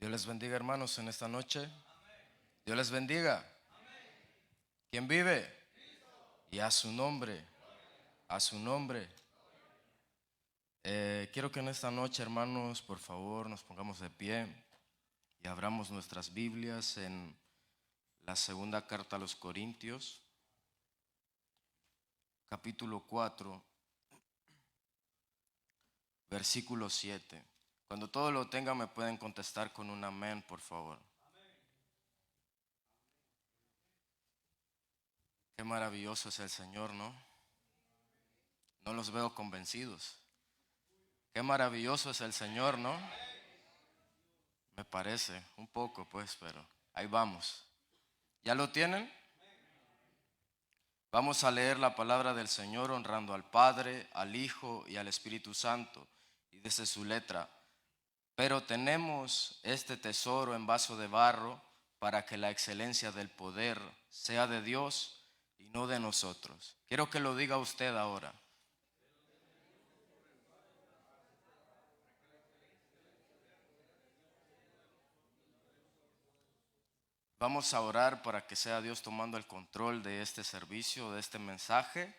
Dios les bendiga, hermanos, en esta noche. Dios les bendiga. ¿Quién vive? Y a su nombre, a su nombre. Quiero que en esta noche, hermanos, por favor, nos pongamos de pie y abramos nuestras Biblias en la segunda carta a los Corintios, capítulo 4, versículo 7. Cuando todo lo tengan me pueden contestar con un amén, por favor. Qué maravilloso es el Señor, ¿no? No los veo convencidos. Qué maravilloso es el Señor, ¿no? Me parece, un poco pues, pero ahí vamos. ¿Ya lo tienen? Vamos a leer la palabra del Señor honrando al Padre, al Hijo y al Espíritu Santo. Y dice su letra: pero tenemos este tesoro en vaso de barro para que la excelencia del poder sea de Dios y no de nosotros. Quiero que lo diga usted ahora. Vamos a orar para que sea Dios tomando el control de este servicio, de este mensaje.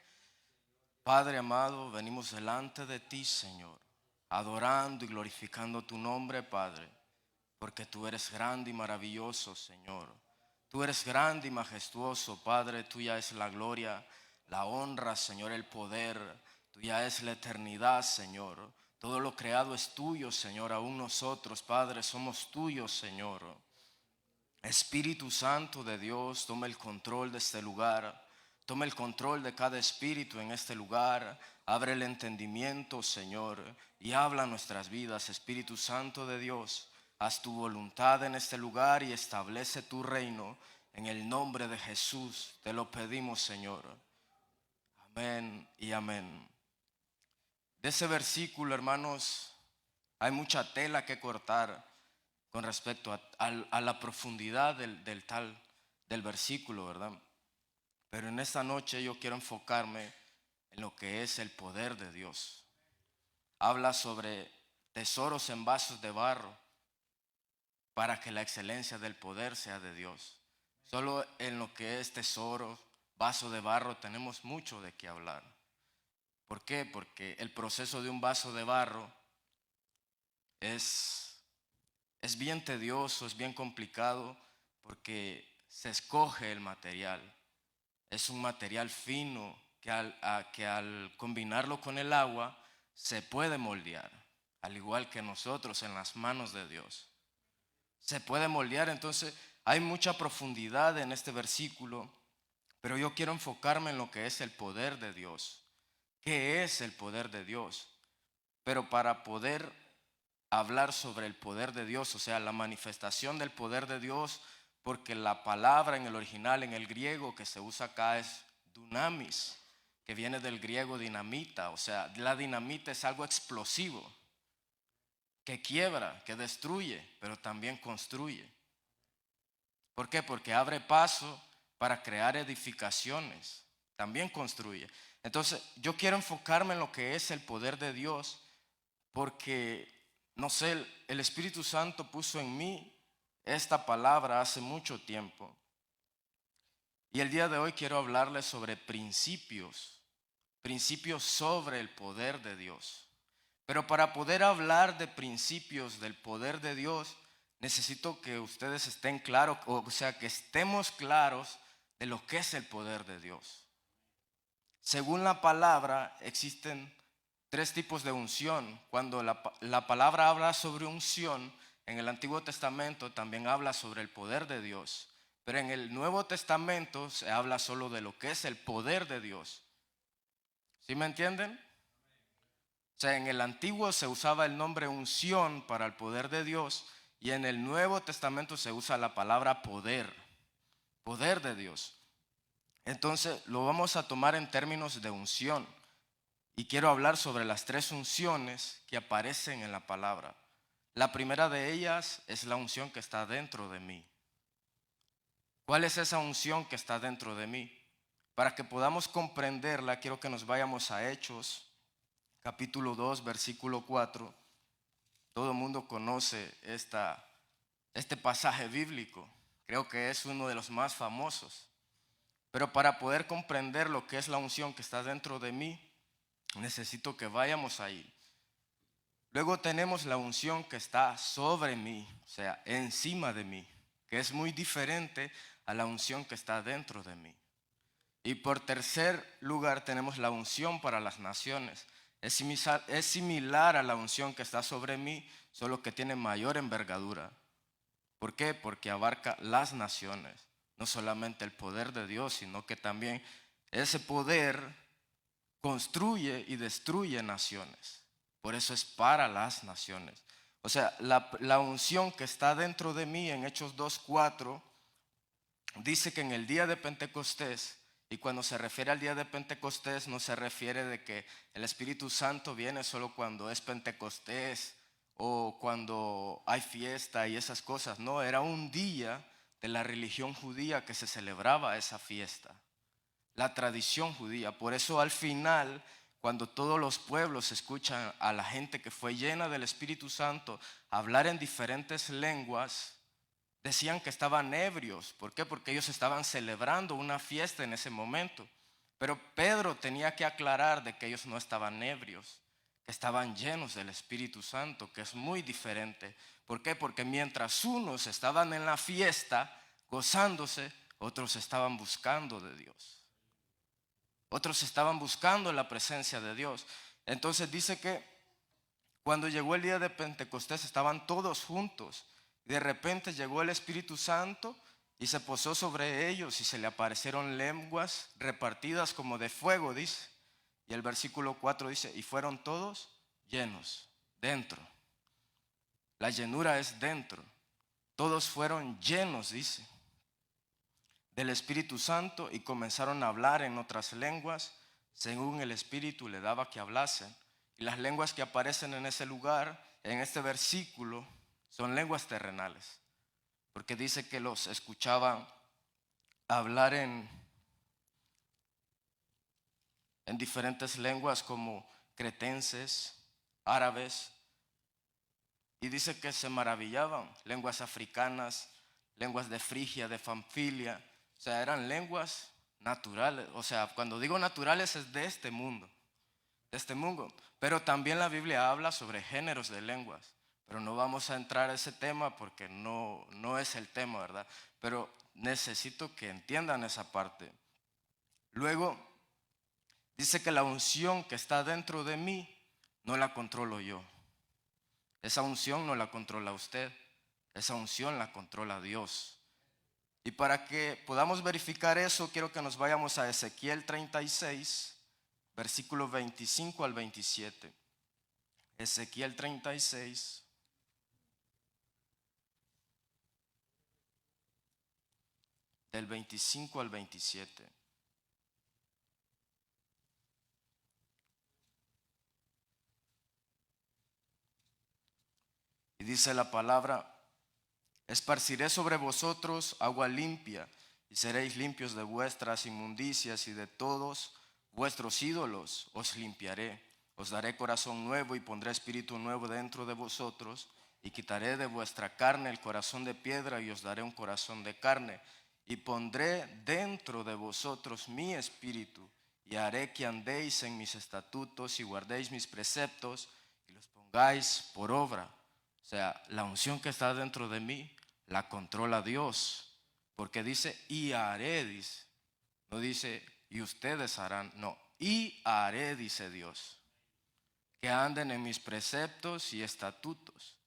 Padre amado, venimos delante de ti, Señor, adorando y glorificando tu nombre, Padre, porque tú eres grande y maravilloso, Señor. Tú eres grande y majestuoso, Padre. Tuya es la gloria, la honra, Señor, el poder. Tuya es la eternidad, Señor. Todo lo creado es tuyo, Señor. Aún nosotros, Padre, somos tuyos, Señor. Espíritu Santo de Dios, toma el control de este lugar. Toma el control de cada espíritu en este lugar. Abre el entendimiento, Señor, y habla a nuestras vidas. Espíritu Santo de Dios, haz tu voluntad en este lugar y establece tu reino. En el nombre de Jesús te lo pedimos, Señor. Amén y amén. De ese versículo, hermanos, hay mucha tela que cortar con respecto a la profundidad del versículo, ¿verdad? Pero en esta noche yo quiero enfocarme en lo que es el poder de Dios. Habla sobre tesoros en vasos de barro para que la excelencia del poder sea de Dios. Solo en lo que es tesoro, vaso de barro, tenemos mucho de qué hablar. ¿Por qué? Porque el proceso de un vaso de barro es bien tedioso, es bien complicado, porque se escoge el material. Es un material fino que al combinarlo con el agua se puede moldear, al igual que nosotros en las manos de Dios. Se puede moldear, entonces hay mucha profundidad en este versículo, pero yo quiero enfocarme en lo que es el poder de Dios. ¿Qué es el poder de Dios? Pero para poder hablar sobre el poder de Dios, o sea, la manifestación del poder de Dios, porque la palabra en el original, en el griego que se usa acá es dunamis, que viene del griego dinamita, o sea, la dinamita es algo explosivo, que quiebra, que destruye, pero también construye. ¿Por qué? Porque abre paso para crear edificaciones, también construye. Entonces, yo quiero enfocarme en lo que es el poder de Dios, porque, no sé, el Espíritu Santo puso en mí esta palabra hace mucho tiempo. Y el día de hoy quiero hablarles sobre principios sobre el poder de Dios. Pero para poder hablar de principios del poder de Dios, necesito que ustedes estén claros, o sea, que estemos claros de lo que es el poder de Dios. Según la palabra, existen tres tipos de unción. Cuando la palabra habla sobre unción, en el Antiguo Testamento también habla sobre el poder de Dios. Pero en el Nuevo Testamento se habla solo de lo que es el poder de Dios. ¿Sí me entienden? O sea, en el Antiguo se usaba el nombre unción para el poder de Dios, y en el Nuevo Testamento se usa la palabra poder, poder de Dios. Entonces lo vamos a tomar en términos de unción. Y quiero hablar sobre las tres unciones que aparecen en la palabra. La primera de ellas es la unción que está dentro de mí. ¿Cuál es esa unción que está dentro de mí? Para que podamos comprenderla, quiero que nos vayamos a Hechos, capítulo 2, versículo 4. Todo el mundo conoce esta este pasaje bíblico. Creo que es uno de los más famosos. Pero para poder comprender lo que es la unción que está dentro de mí, necesito que vayamos ahí. Luego tenemos la unción que está sobre mí, o sea, encima de mí, que es muy diferente a la unción que está dentro de mí. Y por tercer lugar tenemos la unción para las naciones. Es similar a la unción que está sobre mí, solo que tiene mayor envergadura. ¿Por qué? Porque abarca las naciones, no solamente el poder de Dios, sino que también ese poder construye y destruye naciones. Por eso es para las naciones. O sea, la unción que está dentro de mí en Hechos 2:4 dice que en el día de Pentecostés, y cuando se refiere al día de Pentecostés no se refiere de que el Espíritu Santo viene solo cuando es Pentecostés o cuando hay fiesta y esas cosas. No, era un día de la religión judía que se celebraba esa fiesta, la tradición judía. Por eso al final, cuando todos los pueblos escuchan a la gente que fue llena del Espíritu Santo hablar en diferentes lenguas, decían que estaban ebrios. ¿Por qué? Porque ellos estaban celebrando una fiesta en ese momento. Pero Pedro tenía que aclarar de que ellos no estaban ebrios, que estaban llenos del Espíritu Santo, que es muy diferente. ¿Por qué? Porque mientras unos estaban en la fiesta gozándose, otros estaban buscando de Dios. Otros estaban buscando la presencia de Dios. Entonces dice que cuando llegó el día de Pentecostés estaban todos juntos. De repente llegó el Espíritu Santo y se posó sobre ellos y se le aparecieron lenguas repartidas como de fuego, dice. Y el versículo 4 dice, y fueron todos llenos, dentro. La llenura es dentro. Todos fueron llenos, dice, del Espíritu Santo y comenzaron a hablar en otras lenguas, según el Espíritu le daba que hablasen. Y las lenguas que aparecen en ese lugar, en este versículo, son lenguas terrenales, porque dice que los escuchaban hablar en diferentes lenguas como cretenses, árabes, y dice que se maravillaban, lenguas africanas, lenguas de Frigia, de Panfilia, o sea, eran lenguas naturales. O sea, cuando digo naturales es de este mundo, pero también la Biblia habla sobre géneros de lenguas. Pero no vamos a entrar a ese tema porque no es el tema, ¿verdad? Pero necesito que entiendan esa parte. Luego, dice que la unción que está dentro de mí no la controlo yo. Esa unción no la controla usted. Esa unción la controla Dios. Y para que podamos verificar eso, quiero que nos vayamos a Ezequiel 36, versículos 25 al 27. Ezequiel 36. Del 25 al 27. Y dice la palabra, esparciré sobre vosotros agua limpia, y seréis limpios de vuestras inmundicias y de todos vuestros ídolos os limpiaré. Os daré corazón nuevo y pondré espíritu nuevo dentro de vosotros, y quitaré de vuestra carne el corazón de piedra y os daré un corazón de carne. Y pondré dentro de vosotros mi espíritu, y haré que andéis en mis estatutos y guardéis mis preceptos y los pongáis por obra. O sea, la unción que está dentro de mí la controla Dios, porque dice y haré, dice. No dice y ustedes harán, no, y haré, dice Dios, que anden en mis preceptos y estatutos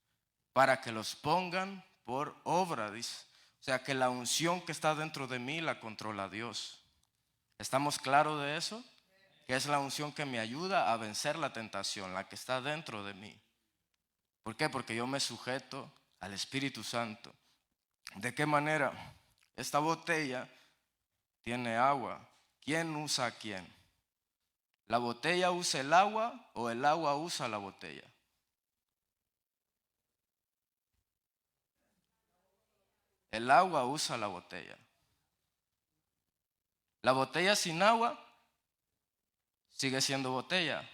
para que los pongan por obra, dice. O sea que la unción que está dentro de mí la controla Dios. ¿Estamos claros de eso? Que es la unción que me ayuda a vencer la tentación, la que está dentro de mí. ¿Por qué? Porque yo me sujeto al Espíritu Santo. ¿De qué manera? Esta botella tiene agua. ¿Quién usa a quién? ¿La botella usa el agua o el agua usa la botella? El agua usa la botella. La botella sin agua sigue siendo botella,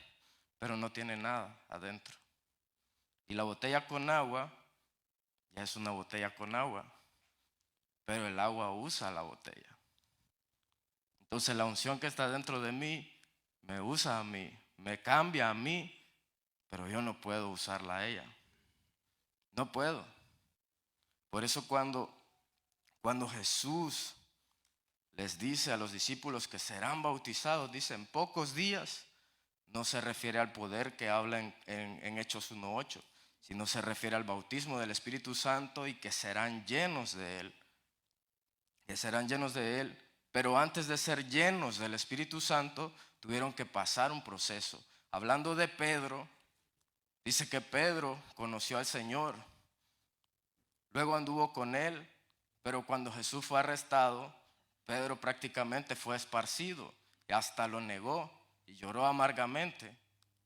pero no tiene nada adentro. Y la botella con agua ya es una botella con agua, pero el agua usa la botella. Entonces la unción que está dentro de mí me usa a mí, me cambia a mí, pero yo no puedo usarla a ella. No puedo. Por eso cuando Jesús les dice a los discípulos que serán bautizados, dice en pocos días, no se refiere al poder que habla en Hechos 1:8, sino se refiere al bautismo del Espíritu Santo y que serán llenos de Él. Que serán llenos de Él. Pero antes de ser llenos del Espíritu Santo, tuvieron que pasar un proceso. Hablando de Pedro, dice que Pedro conoció al Señor. Luego anduvo con Él, pero cuando Jesús fue arrestado, Pedro prácticamente fue esparcido y hasta lo negó y lloró amargamente.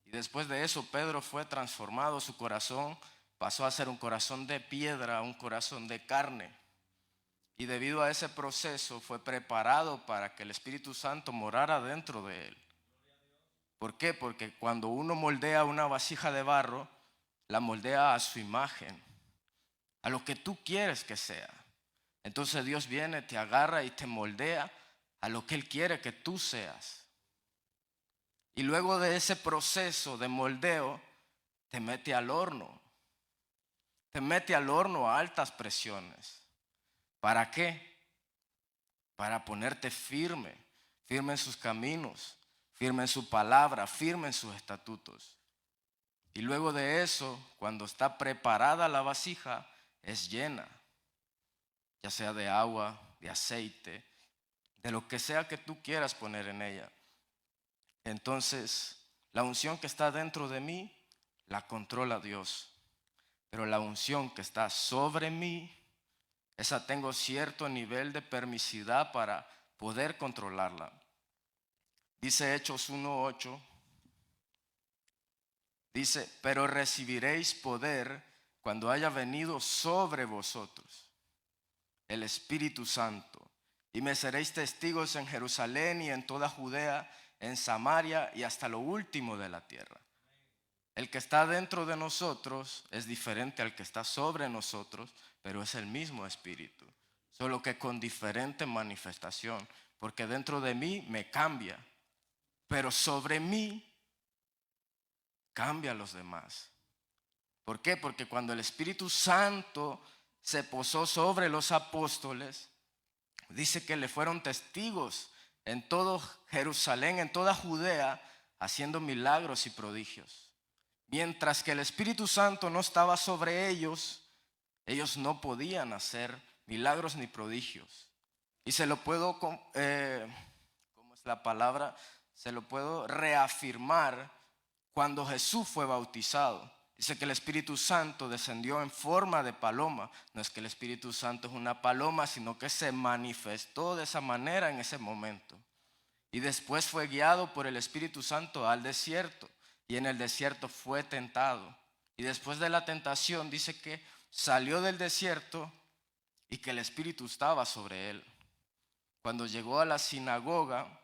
Y después de eso Pedro fue transformado, su corazón pasó a ser un corazón de piedra, un corazón de carne. Y debido a ese proceso fue preparado para que el Espíritu Santo morara dentro de él. ¿Por qué? Porque cuando uno moldea una vasija de barro, la moldea a su imagen, a lo que tú quieres que sea. Entonces Dios viene, te agarra y te moldea a lo que Él quiere que tú seas. Y luego de ese proceso de moldeo, te mete al horno. Te mete al horno a altas presiones. ¿Para qué? Para ponerte firme, firme en sus caminos, firme en su palabra, firme en sus estatutos. Y luego de eso, cuando está preparada la vasija, es llena, ya sea de agua, de aceite, de lo que sea que tú quieras poner en ella. Entonces, la unción que está dentro de mí, la controla Dios. Pero la unción que está sobre mí, esa tengo cierto nivel de permisividad para poder controlarla. Dice Hechos 1:8, dice, pero recibiréis poder cuando haya venido sobre vosotros el Espíritu Santo, y me seréis testigos en Jerusalén y en toda Judea, en Samaria y hasta lo último de la tierra. El que está dentro de nosotros es diferente al que está sobre nosotros, pero es el mismo Espíritu, solo que con diferente manifestación, porque dentro de mí me cambia, pero sobre mí cambia a los demás. ¿Por qué? Porque cuando el Espíritu Santo se posó sobre los apóstoles, dice que le fueron testigos en todo Jerusalén, en toda Judea, haciendo milagros y prodigios. Mientras que el Espíritu Santo no estaba sobre ellos, ellos no podían hacer milagros ni prodigios. Y se lo puedo, ¿cómo es la palabra? Se lo puedo reafirmar cuando Jesús fue bautizado. Dice que el Espíritu Santo descendió en forma de paloma. No es que el Espíritu Santo es una paloma, sino que se manifestó de esa manera en ese momento. Y después fue guiado por el Espíritu Santo al desierto. Y en el desierto fue tentado. Y después de la tentación dice que salió del desierto y que el Espíritu estaba sobre él. Cuando llegó a la sinagoga,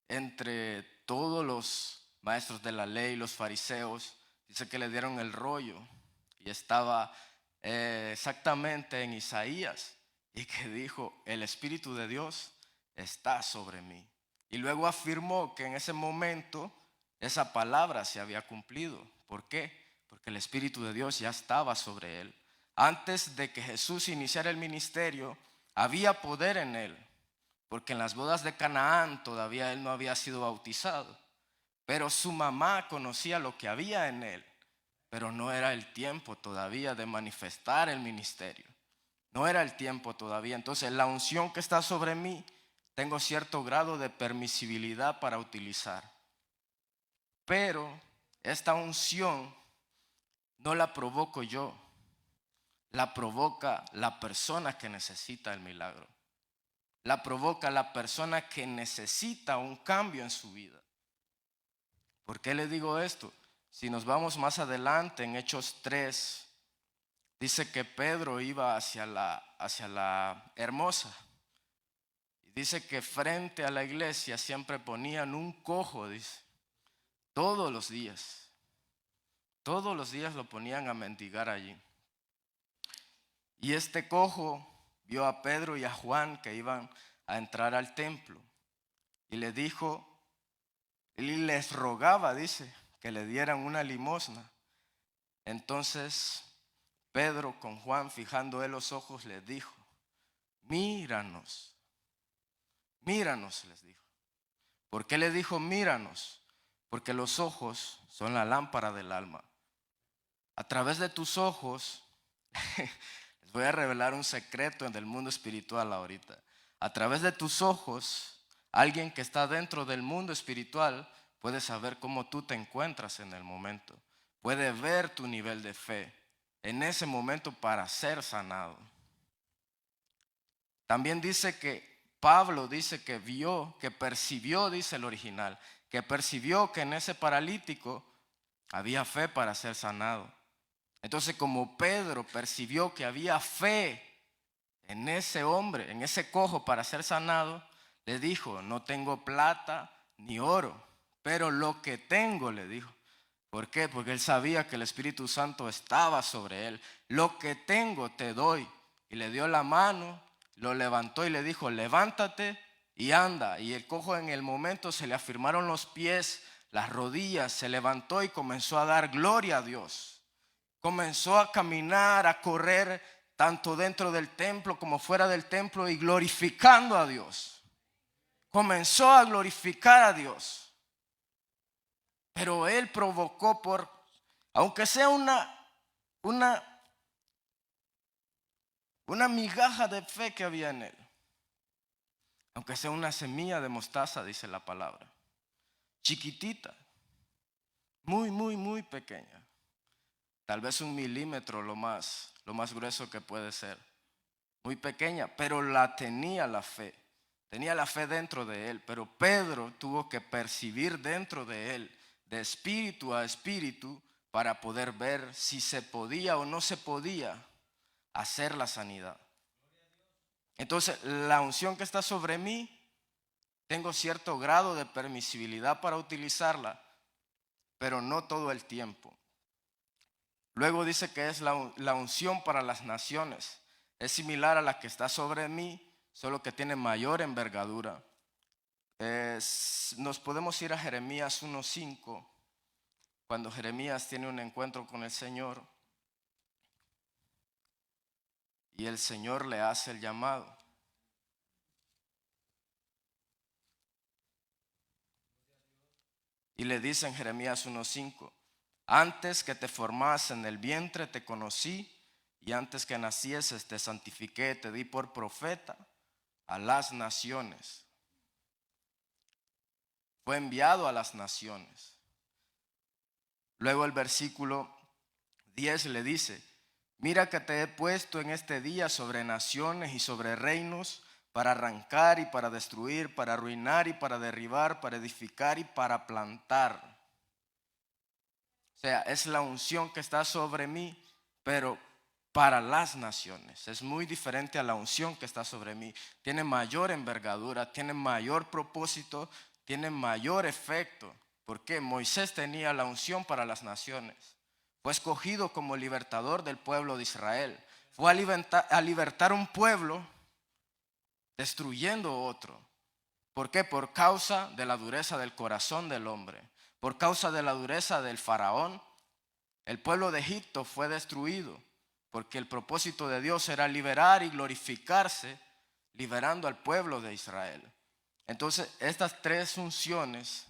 entre todos los maestros de la ley, los fariseos, dice que le dieron el rollo y estaba exactamente en Isaías y que dijo, el Espíritu de Dios está sobre mí. Y luego afirmó que en ese momento esa palabra se había cumplido. ¿Por qué? Porque el Espíritu de Dios ya estaba sobre él. Antes de que Jesús iniciara el ministerio, había poder en él, porque en las bodas de Canaán todavía él no había sido bautizado. Pero su mamá conocía lo que había en él, pero no era el tiempo todavía de manifestar el ministerio. No era el tiempo todavía. Entonces la unción que está sobre mí, tengo cierto grado de permisibilidad para utilizar. Pero esta unción no la provoco yo, la provoca la persona que necesita el milagro. La provoca la persona que necesita un cambio en su vida. ¿Por qué le digo esto? Si nos vamos más adelante en Hechos 3, dice que Pedro iba hacia la Hermosa. Y dice que frente a la iglesia siempre ponían un cojo, dice. Todos los días lo ponían a mendigar allí. Y este cojo vio a Pedro y a Juan que iban a entrar al templo y le dijo, y les rogaba, dice, que le dieran una limosna. Entonces Pedro con Juan, fijando él los ojos, les dijo, míranos, míranos, les dijo. ¿Por qué le dijo míranos? Porque los ojos son la lámpara del alma. A través de tus ojos, les voy a revelar un secreto en el mundo espiritual ahorita. A través de tus ojos, alguien que está dentro del mundo espiritual puede saber cómo tú te encuentras en el momento. Puede ver tu nivel de fe en ese momento para ser sanado. También dice que Pablo dice que vio, que percibió, dice el original, que percibió que en ese paralítico había fe para ser sanado. Entonces, como Pedro percibió que había fe en ese hombre, en ese cojo para ser sanado, le dijo, no tengo plata ni oro, pero lo que tengo, le dijo. ¿Por qué? Porque él sabía que el Espíritu Santo estaba sobre él. Lo que tengo te doy. Y le dio la mano, lo levantó y le dijo, levántate y anda. Y el cojo en el momento se le afirmaron los pies, las rodillas, se levantó y comenzó a dar gloria a Dios. Comenzó a caminar, a correr, tanto dentro del templo como fuera del templo, y glorificando a Dios. Comenzó a glorificar a Dios. Pero él provocó aunque sea una migaja de fe que había en él. Aunque sea una semilla de mostaza, dice la palabra. Chiquitita. Muy, muy, muy pequeña. Tal vez 1 milímetro lo más grueso que puede ser. Muy pequeña, pero tenía la fe. Tenía la fe dentro de él. Pero Pedro tuvo que percibir dentro de él, de espíritu a espíritu, para poder ver si se podía o no se podía hacer la sanidad. Entonces, la unción que está sobre mí, tengo cierto grado de permisibilidad para utilizarla, pero no todo el tiempo. Luego dice que es la unción para las naciones. Es similar a la que está sobre mí, solo que tiene mayor envergadura. Nos podemos ir a Jeremías 1:5, cuando Jeremías tiene un encuentro con el Señor y el Señor le hace el llamado. Y le dice en Jeremías 1:5, antes que te formase en el vientre te conocí, y antes que nacieses te santifiqué, te di por profeta a las naciones. Fue enviado a las naciones. Luego el versículo 10 le dice, mira que te he puesto en este día sobre naciones y sobre reinos, para arrancar y para destruir, para arruinar y para derribar, para edificar y para plantar. O sea, es la unción que está sobre mí, pero para las naciones. Es muy diferente a la unción que está sobre mí. Tiene mayor envergadura, tiene mayor propósito, tiene mayor efecto. Porque Moisés tenía la unción para las naciones. Fue escogido como libertador del pueblo de Israel. Fue a libertar un pueblo destruyendo otro. ¿Por qué? Por causa de la dureza del corazón del hombre. Por causa de la dureza del faraón, el pueblo de Egipto fue destruido. Porque el propósito de Dios era liberar y glorificarse, liberando al pueblo de Israel. Entonces, estas 3 unciones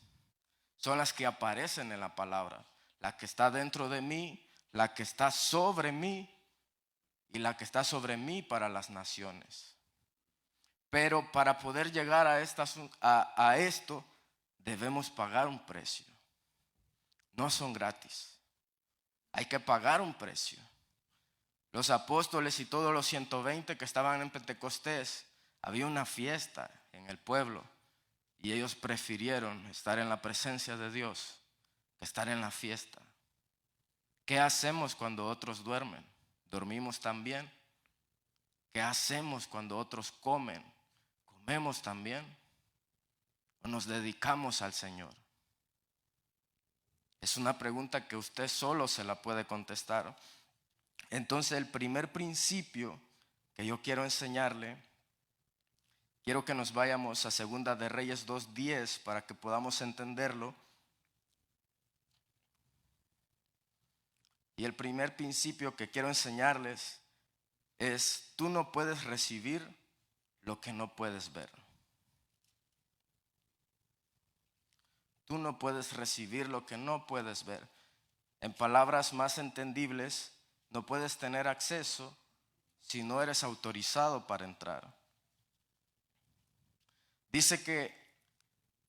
son las que aparecen en la palabra. La que está dentro de mí, la que está sobre mí y la que está sobre mí para las naciones. Pero para poder llegar a esto, debemos pagar un precio. No son gratis. Hay que pagar un precio. Los apóstoles y todos los 120 que estaban en Pentecostés, había una fiesta en el pueblo y ellos prefirieron estar en la presencia de Dios que estar en la fiesta. ¿Qué hacemos cuando otros duermen? ¿Dormimos también? ¿Qué hacemos cuando otros comen? ¿Comemos también? ¿O nos dedicamos al Señor? Es una pregunta que usted solo se la puede contestar. Entonces el primer principio que yo quiero enseñarle, quiero que nos vayamos a Segunda de Reyes 2:10 para que podamos entenderlo. Y el primer principio que quiero enseñarles es: tú no puedes recibir lo que no puedes ver. Tú no puedes recibir lo que no puedes ver. En palabras más entendibles, no puedes tener acceso si no eres autorizado para entrar. Dice que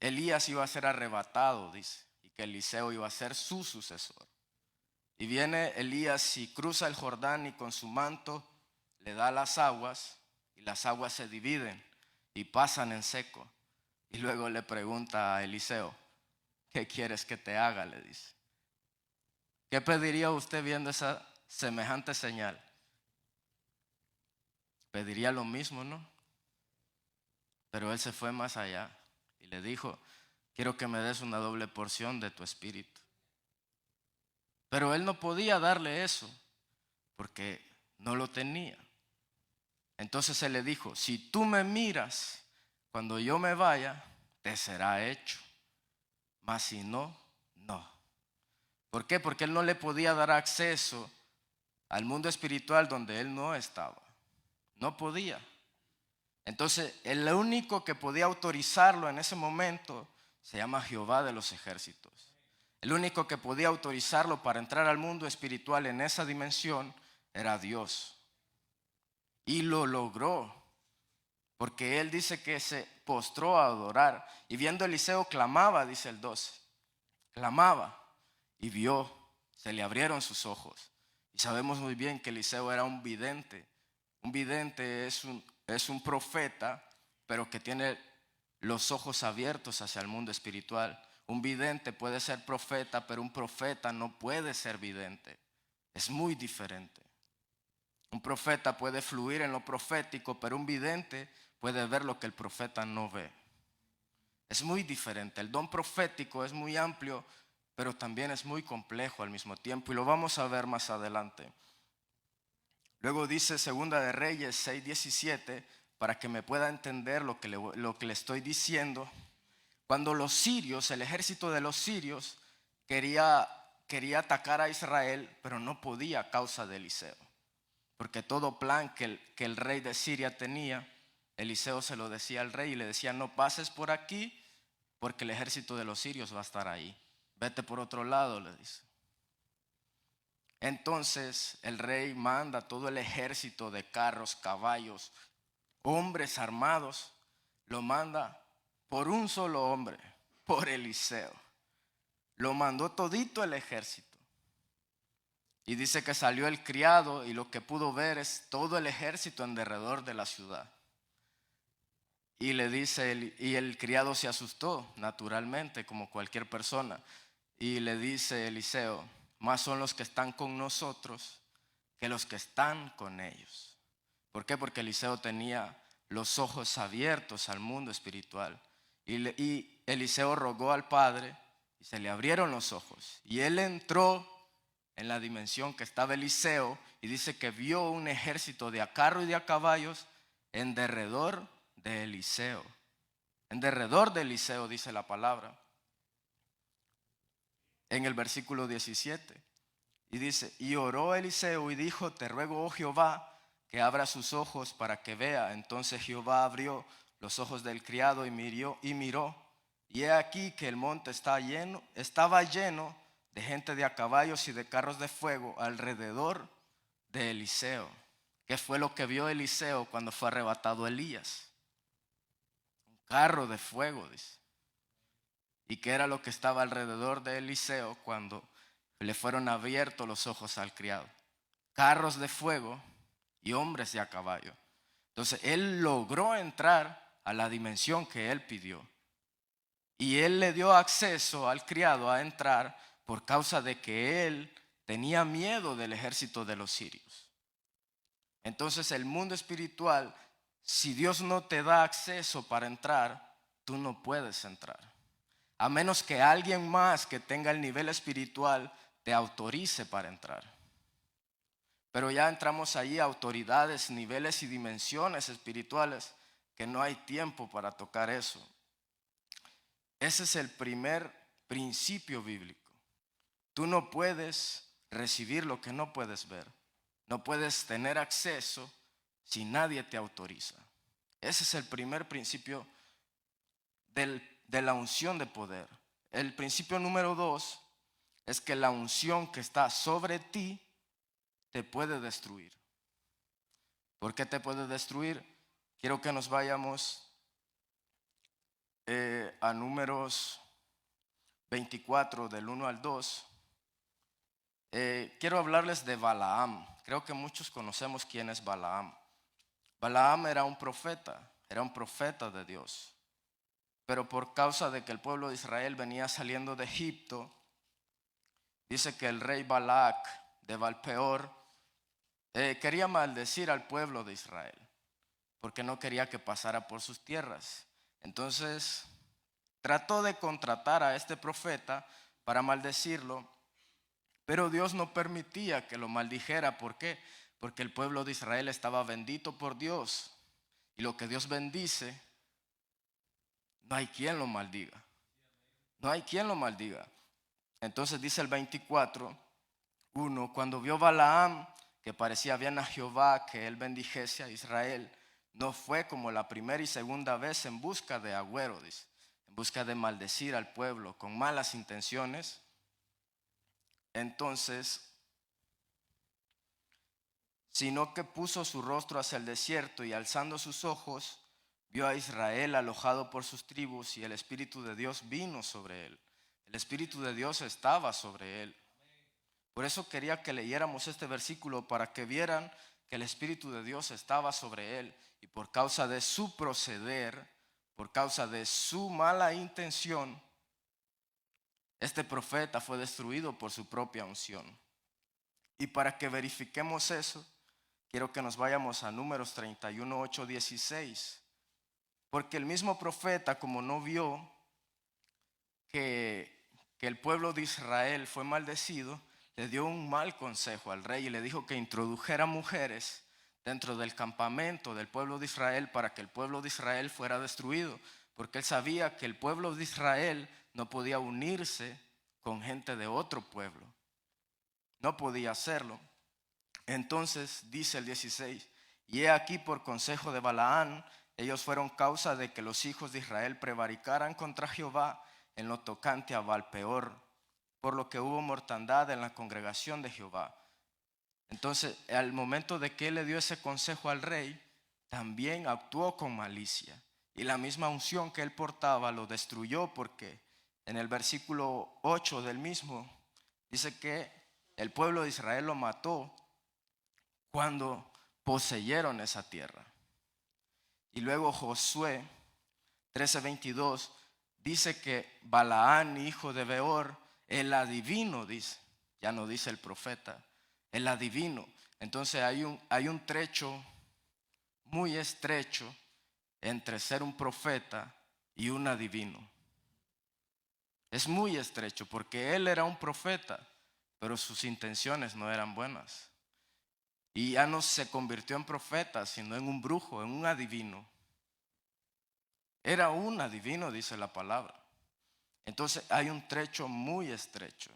Elías iba a ser arrebatado, dice, y que Eliseo iba a ser su sucesor. Y viene Elías y cruza el Jordán y con su manto le da las aguas, y las aguas se dividen y pasan en seco. Y luego le pregunta a Eliseo: ¿qué quieres que te haga?, le dice. ¿Qué pediría usted viendo esa semejante señal? Pediría lo mismo, ¿no? Pero él se fue más allá y le dijo: quiero que me des una doble porción de tu espíritu. Pero él no podía darle eso porque no lo tenía. Entonces él le dijo: si tú me miras, cuando yo me vaya, te será hecho. Mas si no, no. ¿Por qué? Porque él no le podía dar acceso al mundo espiritual donde él no estaba. No podía. Entonces el único que podía autorizarlo en ese momento se llama Jehová de los ejércitos. El único que podía autorizarlo para entrar al mundo espiritual en esa dimensión era Dios. Y lo logró, porque él dice que se postró a adorar. Y viendo a Eliseo clamaba, dice el 12. Clamaba y vio, se le abrieron sus ojos. Y sabemos muy bien que Eliseo era un vidente. Un vidente es un profeta, pero que tiene los ojos abiertos hacia el mundo espiritual. Un vidente puede ser profeta, pero un profeta no puede ser vidente. Es muy diferente. Un profeta puede fluir en lo profético, pero un vidente puede ver lo que el profeta no ve. Es muy diferente. El don profético es muy amplio, pero también es muy complejo al mismo tiempo, y lo vamos a ver más adelante. Luego dice Segunda de Reyes 6:17, para que me pueda entender lo que le estoy diciendo. Cuando los sirios, el ejército de los sirios, quería atacar a Israel, pero no podía a causa de Eliseo. Porque todo plan que el rey de Siria tenía, Eliseo se lo decía al rey y le decía: no pases por aquí porque el ejército de los sirios va a estar ahí. Vete por otro lado, le dice. Entonces el rey manda todo el ejército de carros, caballos, hombres armados, lo manda por un solo hombre, por Eliseo. Lo mandó todito el ejército. Y dice que salió el criado y lo que pudo ver es todo el ejército en derredor de la ciudad. Y le dice, y el criado se asustó, naturalmente, como cualquier persona. Y le dice Eliseo: más son los que están con nosotros que los que están con ellos. ¿Por qué? Porque Eliseo tenía los ojos abiertos al mundo espiritual. Y Eliseo rogó al Padre y se le abrieron los ojos. Y él entró en la dimensión que estaba Eliseo y dice que vio un ejército de a carro y de a caballos en derredor de Eliseo. En derredor de Eliseo, dice la palabra. En el versículo 17. Y dice: y oró Eliseo y dijo: te ruego, oh Jehová, que abra sus ojos para que vea. Entonces Jehová abrió los ojos del criado y miró. Y he aquí que el monte estaba lleno de gente de a caballos y de carros de fuego alrededor de Eliseo. ¿Qué fue lo que vio Eliseo cuando fue arrebatado Elías? Un carro de fuego, dice. ¿Y qué era lo que estaba alrededor de Eliseo cuando le fueron abiertos los ojos al criado? Carros de fuego y hombres de a caballo. Entonces él logró entrar a la dimensión que él pidió. Y él le dio acceso al criado a entrar por causa de que él tenía miedo del ejército de los sirios. Entonces el mundo espiritual, si Dios no te da acceso para entrar, tú no puedes entrar. A menos que alguien más que tenga el nivel espiritual te autorice para entrar. Pero ya entramos ahí a autoridades, niveles y dimensiones espirituales que no hay tiempo para tocar eso. Ese es el primer principio bíblico. Tú no puedes recibir lo que no puedes ver. No puedes tener acceso si nadie te autoriza. Ese es el primer principio de la unción de poder. El principio número 2 es que la unción que está sobre ti te puede destruir. ¿Por qué te puede destruir? Quiero que nos vayamos a Números 24, del 1 al 2. Quiero hablarles de Balaam. Creo que muchos conocemos quién es Balaam. Balaam era un profeta de Dios. Pero por causa de que el pueblo de Israel venía saliendo de Egipto, dice que el rey Balac de Valpeor quería maldecir al pueblo de Israel, porque no quería que pasara por sus tierras. Entonces trató de contratar a este profeta para maldecirlo, pero Dios no permitía que lo maldijera. ¿Por qué? Porque el pueblo de Israel estaba bendito por Dios, y lo que Dios bendice, no hay quien lo maldiga. No hay quien lo maldiga. Entonces dice el 24:1, cuando vio Balaam que parecía bien a Jehová que él bendijese a Israel, no fue como la primera y segunda vez en busca de agüero, dice, en busca de maldecir al pueblo con malas intenciones. Entonces, sino que puso su rostro hacia el desierto y alzando sus ojos, vio a Israel alojado por sus tribus, y el Espíritu de Dios vino sobre él. El Espíritu de Dios estaba sobre él. Por eso quería que leyéramos este versículo, para que vieran que el Espíritu de Dios estaba sobre él, y por causa de su proceder, por causa de su mala intención, este profeta fue destruido por su propia unción. Y para que verifiquemos eso, quiero que nos vayamos a Números 31, 8, 16. Porque el mismo profeta, como no vio que el pueblo de Israel fue maldecido, le dio un mal consejo al rey y le dijo que introdujera mujeres dentro del campamento del pueblo de Israel para que el pueblo de Israel fuera destruido, porque él sabía que el pueblo de Israel no podía unirse con gente de otro pueblo, no podía hacerlo. Entonces dice el 16, y he aquí, por consejo de Balaán, ellos fueron causa de que los hijos de Israel prevaricaran contra Jehová en lo tocante a Valpeor, por lo que hubo mortandad en la congregación de Jehová. Entonces, al momento de que él le dio ese consejo al rey, también actuó con malicia, y la misma unción que él portaba lo destruyó, porque en el versículo 8 del mismo dice que el pueblo de Israel lo mató cuando poseyeron esa tierra. Y luego Josué 13:22 dice que Balaán, hijo de Beor, el adivino, dice, ya no dice el profeta, el adivino. Entonces hay un trecho muy estrecho entre ser un profeta y un adivino. Es muy estrecho, porque él era un profeta, pero sus intenciones no eran buenas. Y ya no se convirtió en profeta, sino en un brujo, en un adivino. Era un adivino, dice la palabra. Entonces hay un trecho muy estrecho.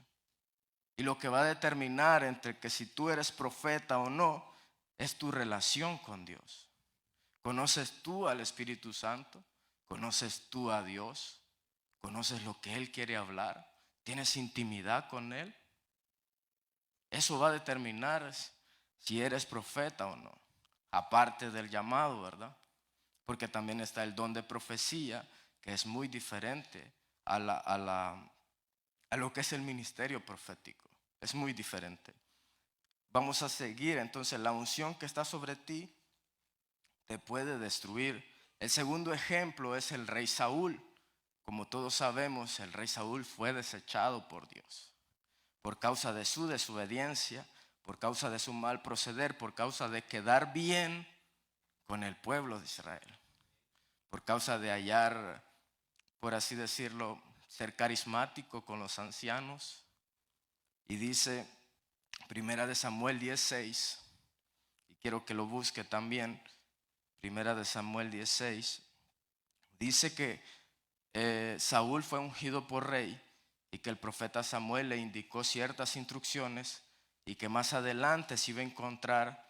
Y lo que va a determinar entre que si tú eres profeta o no, es tu relación con Dios. ¿Conoces tú al Espíritu Santo? ¿Conoces tú a Dios? ¿Conoces lo que Él quiere hablar? ¿Tienes intimidad con Él? Eso va a determinar si eres profeta o no. Aparte del llamado, ¿verdad? Porque también está el don de profecía, que es muy diferente a lo que es el ministerio profético. Es muy diferente. Vamos a seguir. Entonces, la unción que está sobre ti te puede destruir. El segundo ejemplo es el rey Saúl. Como todos sabemos, el rey Saúl fue desechado por Dios por causa de su desobediencia, por causa de su mal proceder, por causa de quedar bien con el pueblo de Israel, por causa de hallar, por así decirlo, ser carismático con los ancianos. Y dice Primera de Samuel 10:6, quiero que lo busque también. Primera de Samuel 16. Dice que Saúl fue ungido por rey y que el profeta Samuel le indicó ciertas instrucciones y que más adelante se iba a encontrar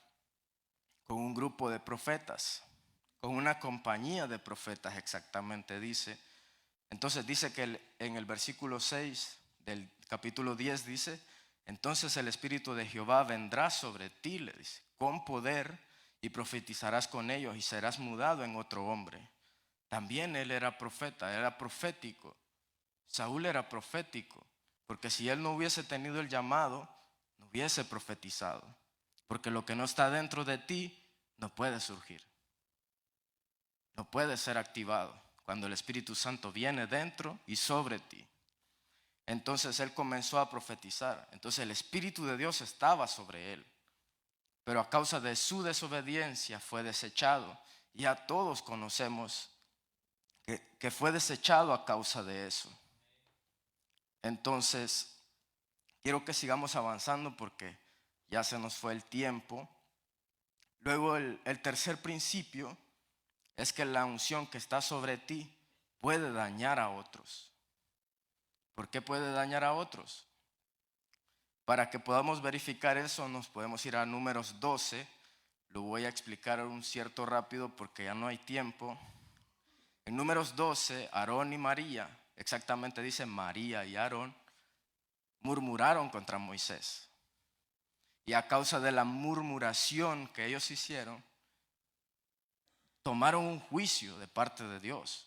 con un grupo de profetas, con una compañía de profetas exactamente dice. Entonces dice que en el versículo 6 del capítulo 10 dice: entonces el Espíritu de Jehová vendrá sobre ti, le dice, con poder, y profetizarás con ellos y serás mudado en otro hombre. También él era profeta, era profético. Saúl era profético, porque si él no hubiese tenido el llamado, no hubiese profetizado. Porque lo que no está dentro de ti no puede surgir, no puede ser activado cuando el Espíritu Santo viene dentro y sobre ti. Entonces él comenzó a profetizar. Entonces el Espíritu de Dios estaba sobre él, pero a causa de su desobediencia fue desechado. Ya todos conocemos que fue desechado a causa de eso. Entonces quiero que sigamos avanzando porque ya se nos fue el tiempo. Luego el tercer principio es que la unción que está sobre ti puede dañar a otros. ¿Por qué puede dañar a otros? Para que podamos verificar eso nos podemos ir a Números 12. Lo voy a explicar un cierto rápido porque ya no hay tiempo. En Números 12, Aarón y María, exactamente dice María y Aarón, murmuraron contra Moisés. Y a causa de la murmuración que ellos hicieron, tomaron un juicio de parte de Dios.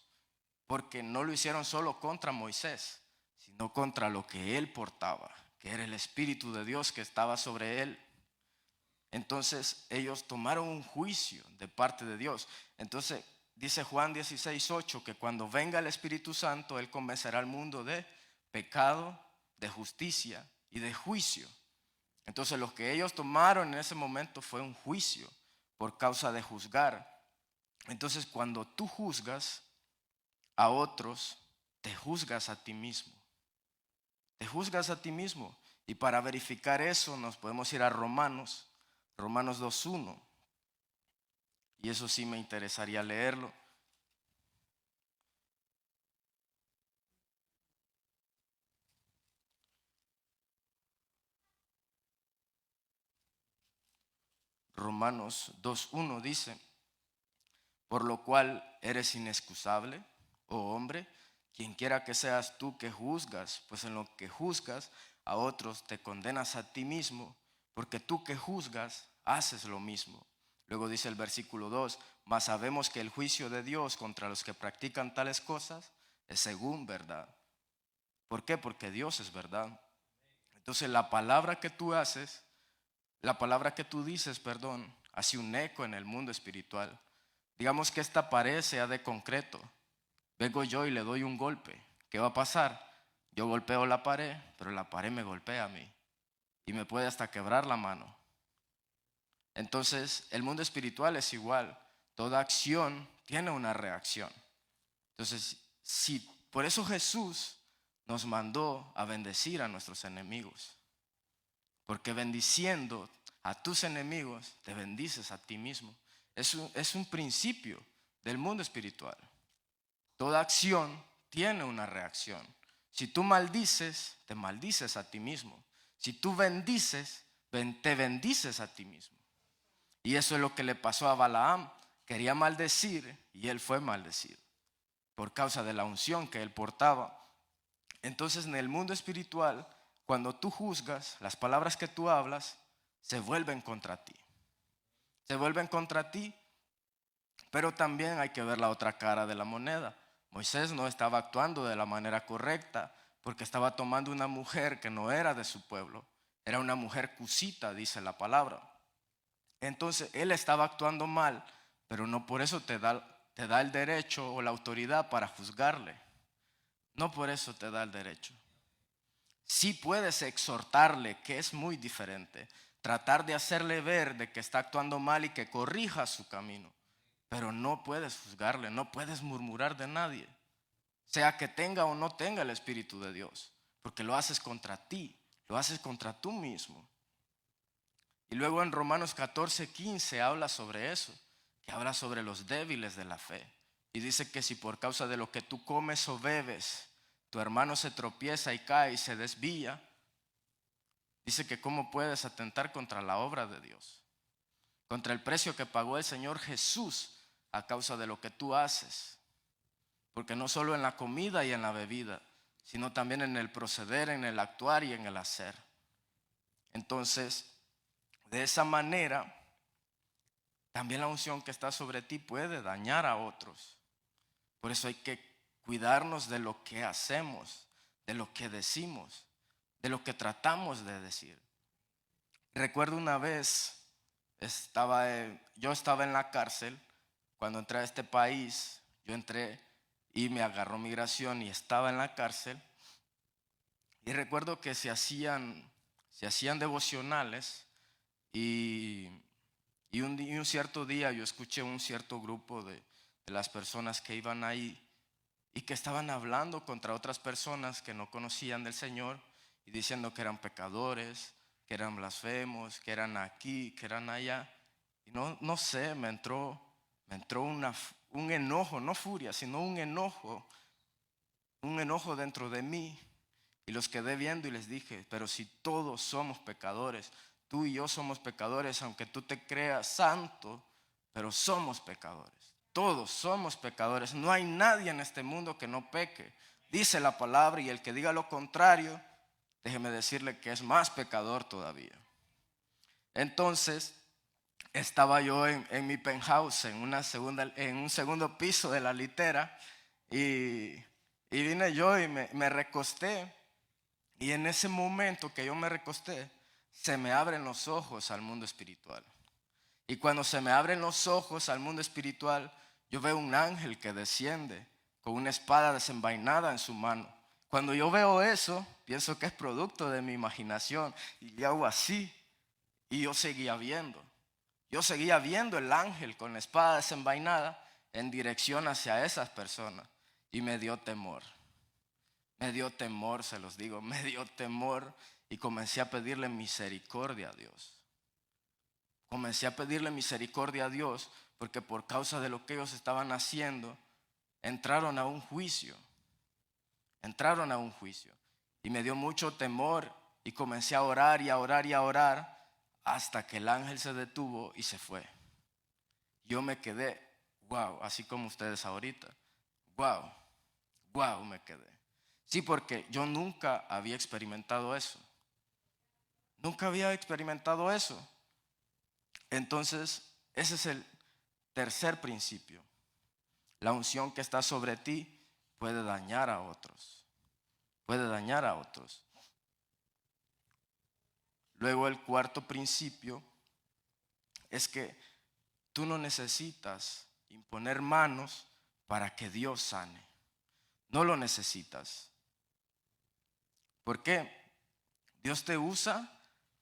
Porque no lo hicieron solo contra Moisés, sino contra lo que él portaba, que era el Espíritu de Dios que estaba sobre él. Entonces ellos tomaron un juicio de parte de Dios. Entonces dice Juan 16:8 que cuando venga el Espíritu Santo, él convencerá al mundo de pecado, de justicia y de juicio. Entonces lo que ellos tomaron en ese momento fue un juicio por causa de juzgar. Entonces cuando tú juzgas a otros, te juzgas a ti mismo. Te juzgas a ti mismo. Y para verificar eso nos podemos ir a Romanos 2:1. Y eso sí me interesaría leerlo. Romanos 2:1 dice: por lo cual eres inexcusable, oh hombre, quien quiera que seas tú que juzgas, pues en lo que juzgas a otros te condenas a ti mismo, porque tú que juzgas haces lo mismo. Luego dice el versículo 2: mas sabemos que el juicio de Dios contra los que practican tales cosas es según verdad. ¿Por qué? Porque Dios es verdad. Entonces la palabra que tú haces, la palabra que tú dices, perdón, hace un eco en el mundo espiritual. Digamos que esta pared sea de concreto. Vengo yo y le doy un golpe. ¿Qué va a pasar? Yo golpeo la pared, pero la pared me golpea a mí y me puede hasta quebrar la mano. Entonces, el mundo espiritual es igual. Toda acción tiene una reacción. Entonces, si por eso Jesús nos mandó a bendecir a nuestros enemigos, porque bendiciendo a tus enemigos te bendices a ti mismo. Es un principio del mundo espiritual. Toda acción tiene una reacción. Si tú maldices, te maldices a ti mismo. Si tú bendices, te bendices a ti mismo. Y eso es lo que le pasó a Balaam. Quería maldecir y él fue maldecido por causa de la unción que él portaba. Entonces en el mundo espiritual, cuando tú juzgas, las palabras que tú hablas se vuelven contra ti. Se vuelven contra ti, pero también hay que ver la otra cara de la moneda. Moisés no estaba actuando de la manera correcta porque estaba tomando una mujer que no era de su pueblo. Era una mujer cusita, dice la palabra. Entonces él estaba actuando mal, pero no por eso te da el derecho o la autoridad para juzgarle. No por eso te da el derecho. Sí puedes exhortarle, que es muy diferente. Tratar de hacerle ver de que está actuando mal y que corrija su camino. Pero no puedes juzgarle, no puedes murmurar de nadie. Sea que tenga o no tenga el Espíritu de Dios. Porque lo haces contra ti, lo haces contra tú mismo. Y luego en Romanos 14:15 habla sobre eso, que habla sobre los débiles de la fe. Y dice que si por causa de lo que tú comes o bebes, tu hermano se tropieza y cae y se desvía, dice que cómo puedes atentar contra la obra de Dios, contra el precio que pagó el Señor Jesús a causa de lo que tú haces. Porque no solo en la comida y en la bebida, sino también en el proceder, en el actuar y en el hacer. Entonces, de esa manera, también la unción que está sobre ti puede dañar a otros. Por eso hay que cuidarnos de lo que hacemos, de lo que decimos, de lo que tratamos de decir. Recuerdo una vez, yo estaba en la cárcel. Cuando entré a este país, yo entré y me agarró migración y estaba en la cárcel. Y recuerdo que se hacían devocionales y un cierto día yo escuché un cierto grupo de las personas que iban ahí y que estaban hablando contra otras personas que no conocían del Señor y diciendo que eran pecadores, que eran blasfemos, que eran aquí, que eran allá. Y no sé, me entró un enojo, no furia, sino un enojo dentro de mí. Y los quedé viendo y les dije, pero si todos somos pecadores, tú y yo somos pecadores, aunque tú te creas santo, pero somos pecadores. Todos somos pecadores. No hay nadie en este mundo que no peque. Dice la palabra, y el que diga lo contrario, déjeme decirle que es más pecador todavía. Entonces, estaba yo en mi penthouse, en un segundo piso de la litera, y vine yo y me recosté. Y en ese momento que yo me recosté, se me abren los ojos al mundo espiritual. Y cuando se me abren los ojos al mundo espiritual, yo veo un ángel que desciende con una espada desenvainada en su mano. Cuando yo veo eso, pienso que es producto de mi imaginación. Y le hago así. Y yo seguía viendo. Yo seguía viendo el ángel con la espada desenvainada en dirección hacia esas personas. Y me dio temor. Me dio temor, se los digo, me dio temor y comencé a pedirle misericordia a Dios. Comencé a pedirle misericordia a Dios porque por causa de lo que ellos estaban haciendo, entraron a un juicio. Entraron a un juicio. Y me dio mucho temor y comencé a orar y a orar y a orar hasta que el ángel se detuvo y se fue. Yo me quedé, wow, así como ustedes ahorita. Wow, me quedé. Sí, porque yo nunca había experimentado eso. Nunca había experimentado eso. Entonces, ese es el tercer principio. La unción que está sobre ti puede dañar a otros. Puede dañar a otros. Luego el cuarto principio es que tú no necesitas imponer manos para que Dios sane. No lo necesitas. ¿Por qué? Dios te usa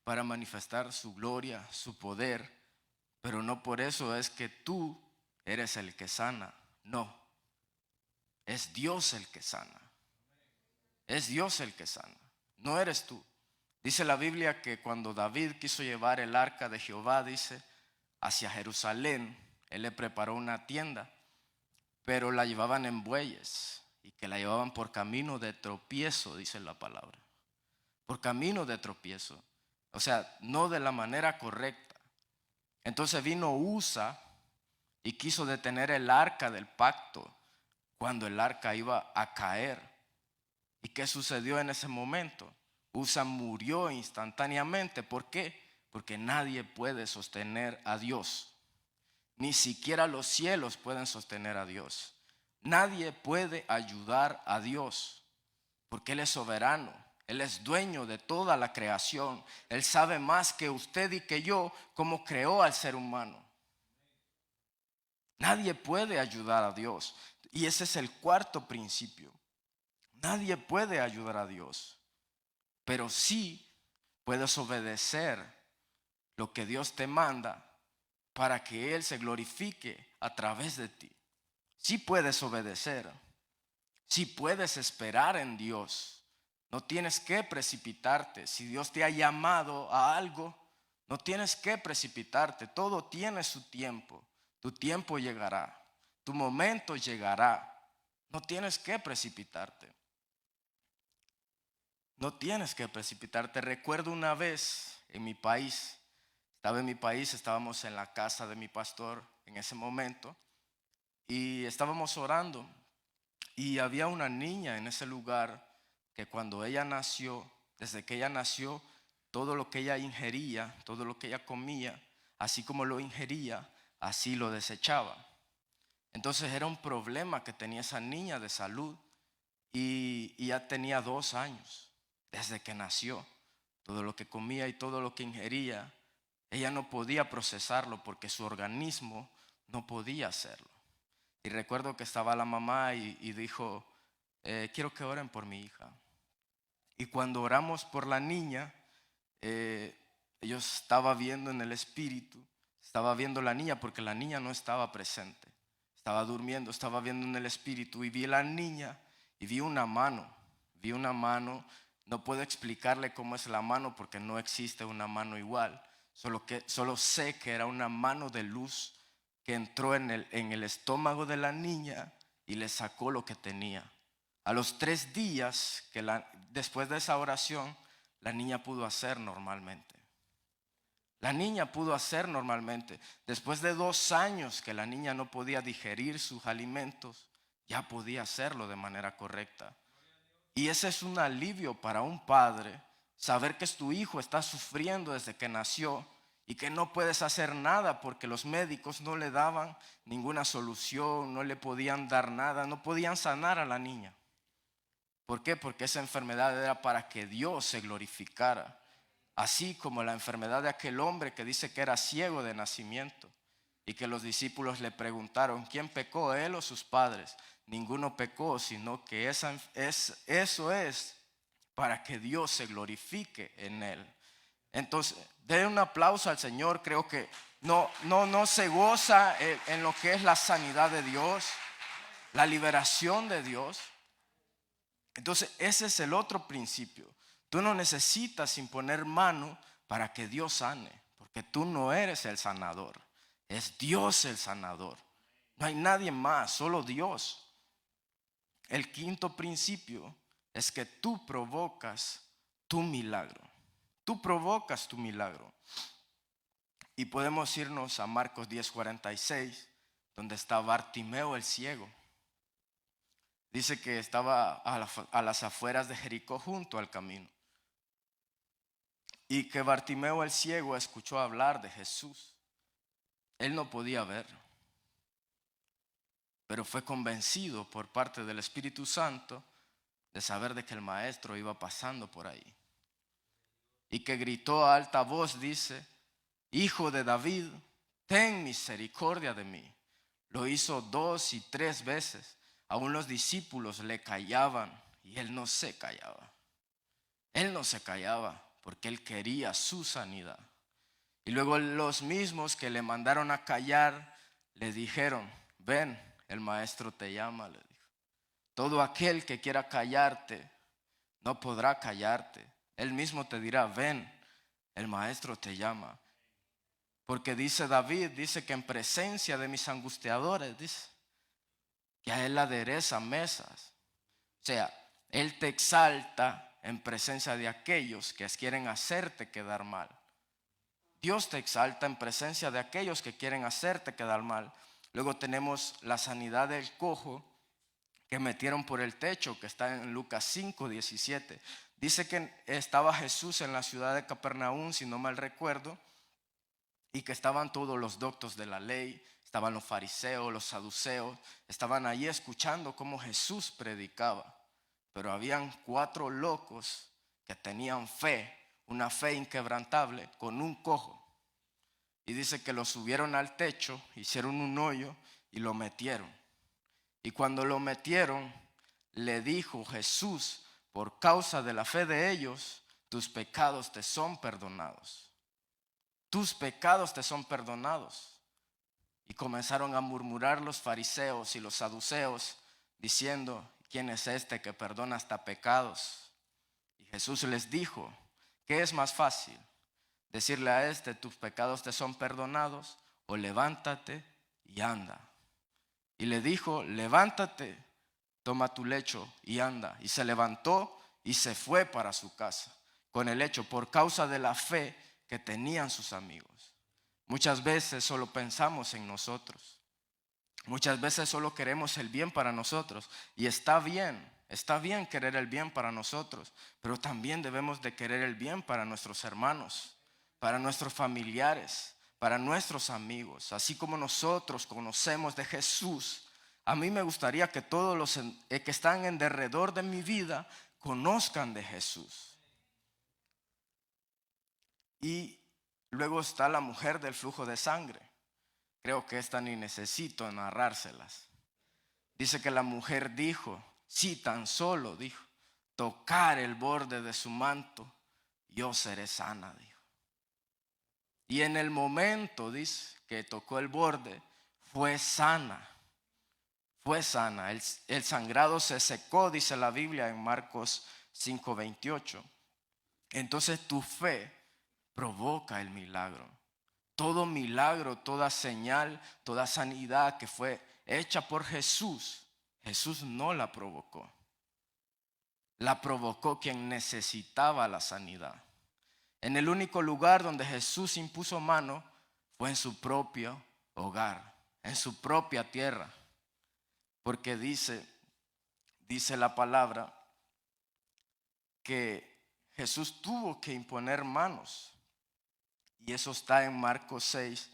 para manifestar su gloria, su poder, pero no por eso es que tú eres el que sana. No, es Dios el que sana. Es Dios el que sana, no eres tú. Dice la Biblia que cuando David quiso llevar el arca de Jehová, dice, hacia Jerusalén, él le preparó una tienda, pero la llevaban en bueyes y que la llevaban por camino de tropiezo, dice la palabra. Por camino de tropiezo. O sea, no de la manera correcta. Entonces vino Usa y quiso detener el arca del pacto cuando el arca iba a caer. ¿Y qué sucedió en ese momento? Usa murió instantáneamente. ¿Por qué? Porque nadie puede sostener a Dios. Ni siquiera los cielos pueden sostener a Dios. Nadie puede ayudar a Dios porque Él es soberano. Él es dueño de toda la creación. Él sabe más que usted y que yo cómo creó al ser humano. Nadie puede ayudar a Dios. Y ese es el cuarto principio. Nadie puede ayudar a Dios. Pero sí puedes obedecer lo que Dios te manda para que Él se glorifique a través de ti. Sí puedes obedecer. Sí puedes esperar en Dios. No tienes que precipitarte. Si Dios te ha llamado a algo, No tienes que precipitarte, todo tiene su tiempo. Tu tiempo llegará, tu momento llegará. No tienes que precipitarte. No tienes que precipitarte. Recuerdo una vez en mi país, estábamos en la casa de mi pastor en ese momento y estábamos orando y había una niña en ese lugar que cuando ella nació, desde que ella nació, todo lo que ella ingería, todo lo que ella comía, así como lo ingería, así lo desechaba. Entonces era un problema que tenía esa niña de salud y ya tenía 2 años desde que nació. Todo lo que comía y todo lo que ingería, ella no podía procesarlo porque su organismo no podía hacerlo. Y recuerdo que estaba la mamá y dijo, quiero que oren por mi hija. Y cuando oramos por la niña, yo estaba viendo en el espíritu, estaba viendo la niña porque la niña no estaba presente. Estaba durmiendo, estaba viendo en el espíritu y vi a la niña y vi una mano. No puedo explicarle cómo es la mano porque no existe una mano igual. Solo sé que era una mano de luz que entró en el estómago de la niña y le sacó lo que tenía. A los 3 días, después de esa oración, la niña pudo hacer normalmente. La niña pudo hacer normalmente. Después de 2 años que la niña no podía digerir sus alimentos, ya podía hacerlo de manera correcta. Y ese es un alivio para un padre, saber que tu hijo está sufriendo desde que nació y que no puedes hacer nada porque los médicos no le daban ninguna solución, no le podían dar nada, no podían sanar a la niña. ¿Por qué? Porque esa enfermedad era para que Dios se glorificara. Así como la enfermedad de aquel hombre que dice que era ciego de nacimiento y que los discípulos le preguntaron, ¿quién pecó, él o sus padres? Ninguno pecó, sino que eso es para que Dios se glorifique en él. Entonces, den un aplauso al Señor. Creo que no se goza en lo que es la sanidad de Dios, la liberación de Dios. Entonces, ese es el otro principio. Tú no necesitas imponer mano para que Dios sane, porque tú no eres el sanador, es Dios el sanador. No hay nadie más, solo Dios. El quinto principio es que tú provocas tu milagro. Tú provocas tu milagro. Y podemos irnos a Marcos 10:46, donde está Bartimeo el ciego. Dice que estaba a las afueras de Jericó junto al camino. Y que Bartimeo el ciego escuchó hablar de Jesús. Él no podía ver, pero fue convencido por parte del Espíritu Santo de saber de que el maestro iba pasando por ahí. Y que gritó a alta voz, dice, Hijo de David, ten misericordia de mí. Lo hizo 2 y 3 veces. Aún los discípulos le callaban y él no se callaba. Él no se callaba porque él quería su sanidad. Y luego los mismos que le mandaron a callar le dijeron, ven, el maestro te llama, le dijo. Todo aquel que quiera callarte no podrá callarte. Él mismo te dirá, ven, el maestro te llama. Porque dice David, dice que en presencia de mis angustiadores, dice, que a él adereza mesas. O sea, él te exalta en presencia de aquellos que quieren hacerte quedar mal. Dios te exalta en presencia de aquellos que quieren hacerte quedar mal. Luego tenemos la sanidad del cojo que metieron por el techo, que está en Lucas 5:17. Dice que estaba Jesús en la ciudad de Capernaum, si no mal recuerdo, y que estaban todos los doctos de la ley, estaban los fariseos, los saduceos, estaban ahí escuchando cómo Jesús predicaba. Pero habían 4 locos que tenían fe, una fe inquebrantable, con un cojo. Y dice que lo subieron al techo, hicieron un hoyo y lo metieron. Y cuando lo metieron, le dijo Jesús, por causa de la fe de ellos, tus pecados te son perdonados. Tus pecados te son perdonados. Y comenzaron a murmurar los fariseos y los saduceos, diciendo, ¿quién es este que perdona hasta pecados? Y Jesús les dijo, ¿qué es más fácil? decirle a este, tus pecados te son perdonados, o levántate y anda. Y le dijo, levántate, toma tu lecho y anda. Y se levantó y se fue para su casa con el lecho por causa de la fe que tenían sus amigos. Muchas veces solo pensamos en nosotros. Muchas veces solo queremos el bien para nosotros. Y está bien querer el bien para nosotros, pero también debemos de querer el bien para nuestros hermanos, para nuestros familiares, para nuestros amigos. Así como nosotros conocemos de Jesús, a mí me gustaría que todos los que están en derredor de mi vida conozcan de Jesús. Y luego está la mujer del flujo de sangre. Creo que esta ni necesito narrárselas. Dice que la mujer dijo, si tan solo, dijo, tocar el borde de su manto, yo seré sana, dijo. Y en el momento, dice, que tocó el borde, fue sana. Fue sana. El sangrado se secó, dice la Biblia en Marcos 5:28. Entonces tu fe provoca el milagro. Todo milagro, toda señal, toda sanidad que fue hecha por Jesús, Jesús no la provocó. La provocó quien necesitaba la sanidad. En el único lugar donde Jesús impuso mano fue en su propio hogar, en su propia tierra. Porque dice la palabra que Jesús tuvo que imponer manos. Y eso está en Marcos 6,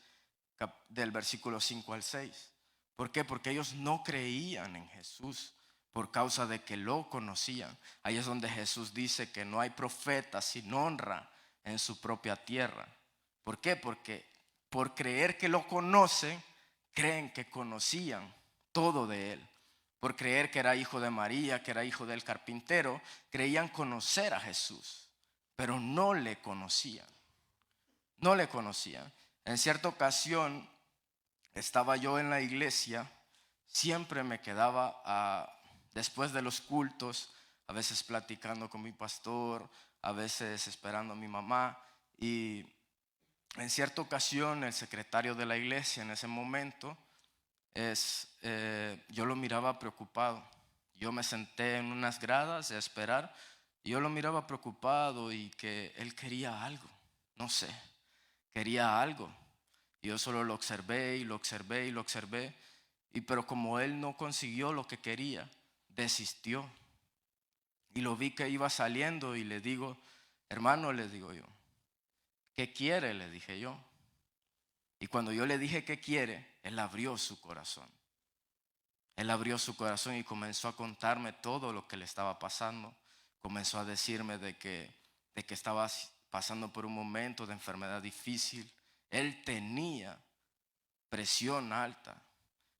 del versículo 5 al 6. ¿Por qué? Porque ellos no creían en Jesús por causa de que lo conocían. Ahí es donde Jesús dice que no hay profeta sin honra en su propia tierra. ¿Por qué? Porque por creer que lo conocen, creen que conocían todo de él. Por creer que era hijo de María, que era hijo del carpintero, creían conocer a Jesús, pero no le conocían. No le conocían. En cierta ocasión estaba yo en la iglesia, siempre me quedaba después de los cultos, a veces platicando con mi pastor, a veces esperando a mi mamá. Y en cierta ocasión el secretario de la iglesia en ese momento, yo lo miraba preocupado. Yo me senté en unas gradas a esperar y yo lo miraba preocupado y que él quería algo, no sé. Quería algo. Y yo solo lo observé y lo observé y lo observé. Pero como él no consiguió lo que quería, desistió. Y lo vi que iba saliendo y le digo, hermano, le digo yo, ¿qué quiere? Le dije yo. Y cuando yo le dije qué quiere, él abrió su corazón. Él abrió su corazón y comenzó a contarme todo lo que le estaba pasando. Comenzó a decirme de que estaba pasando por un momento de enfermedad difícil. Él tenía presión alta.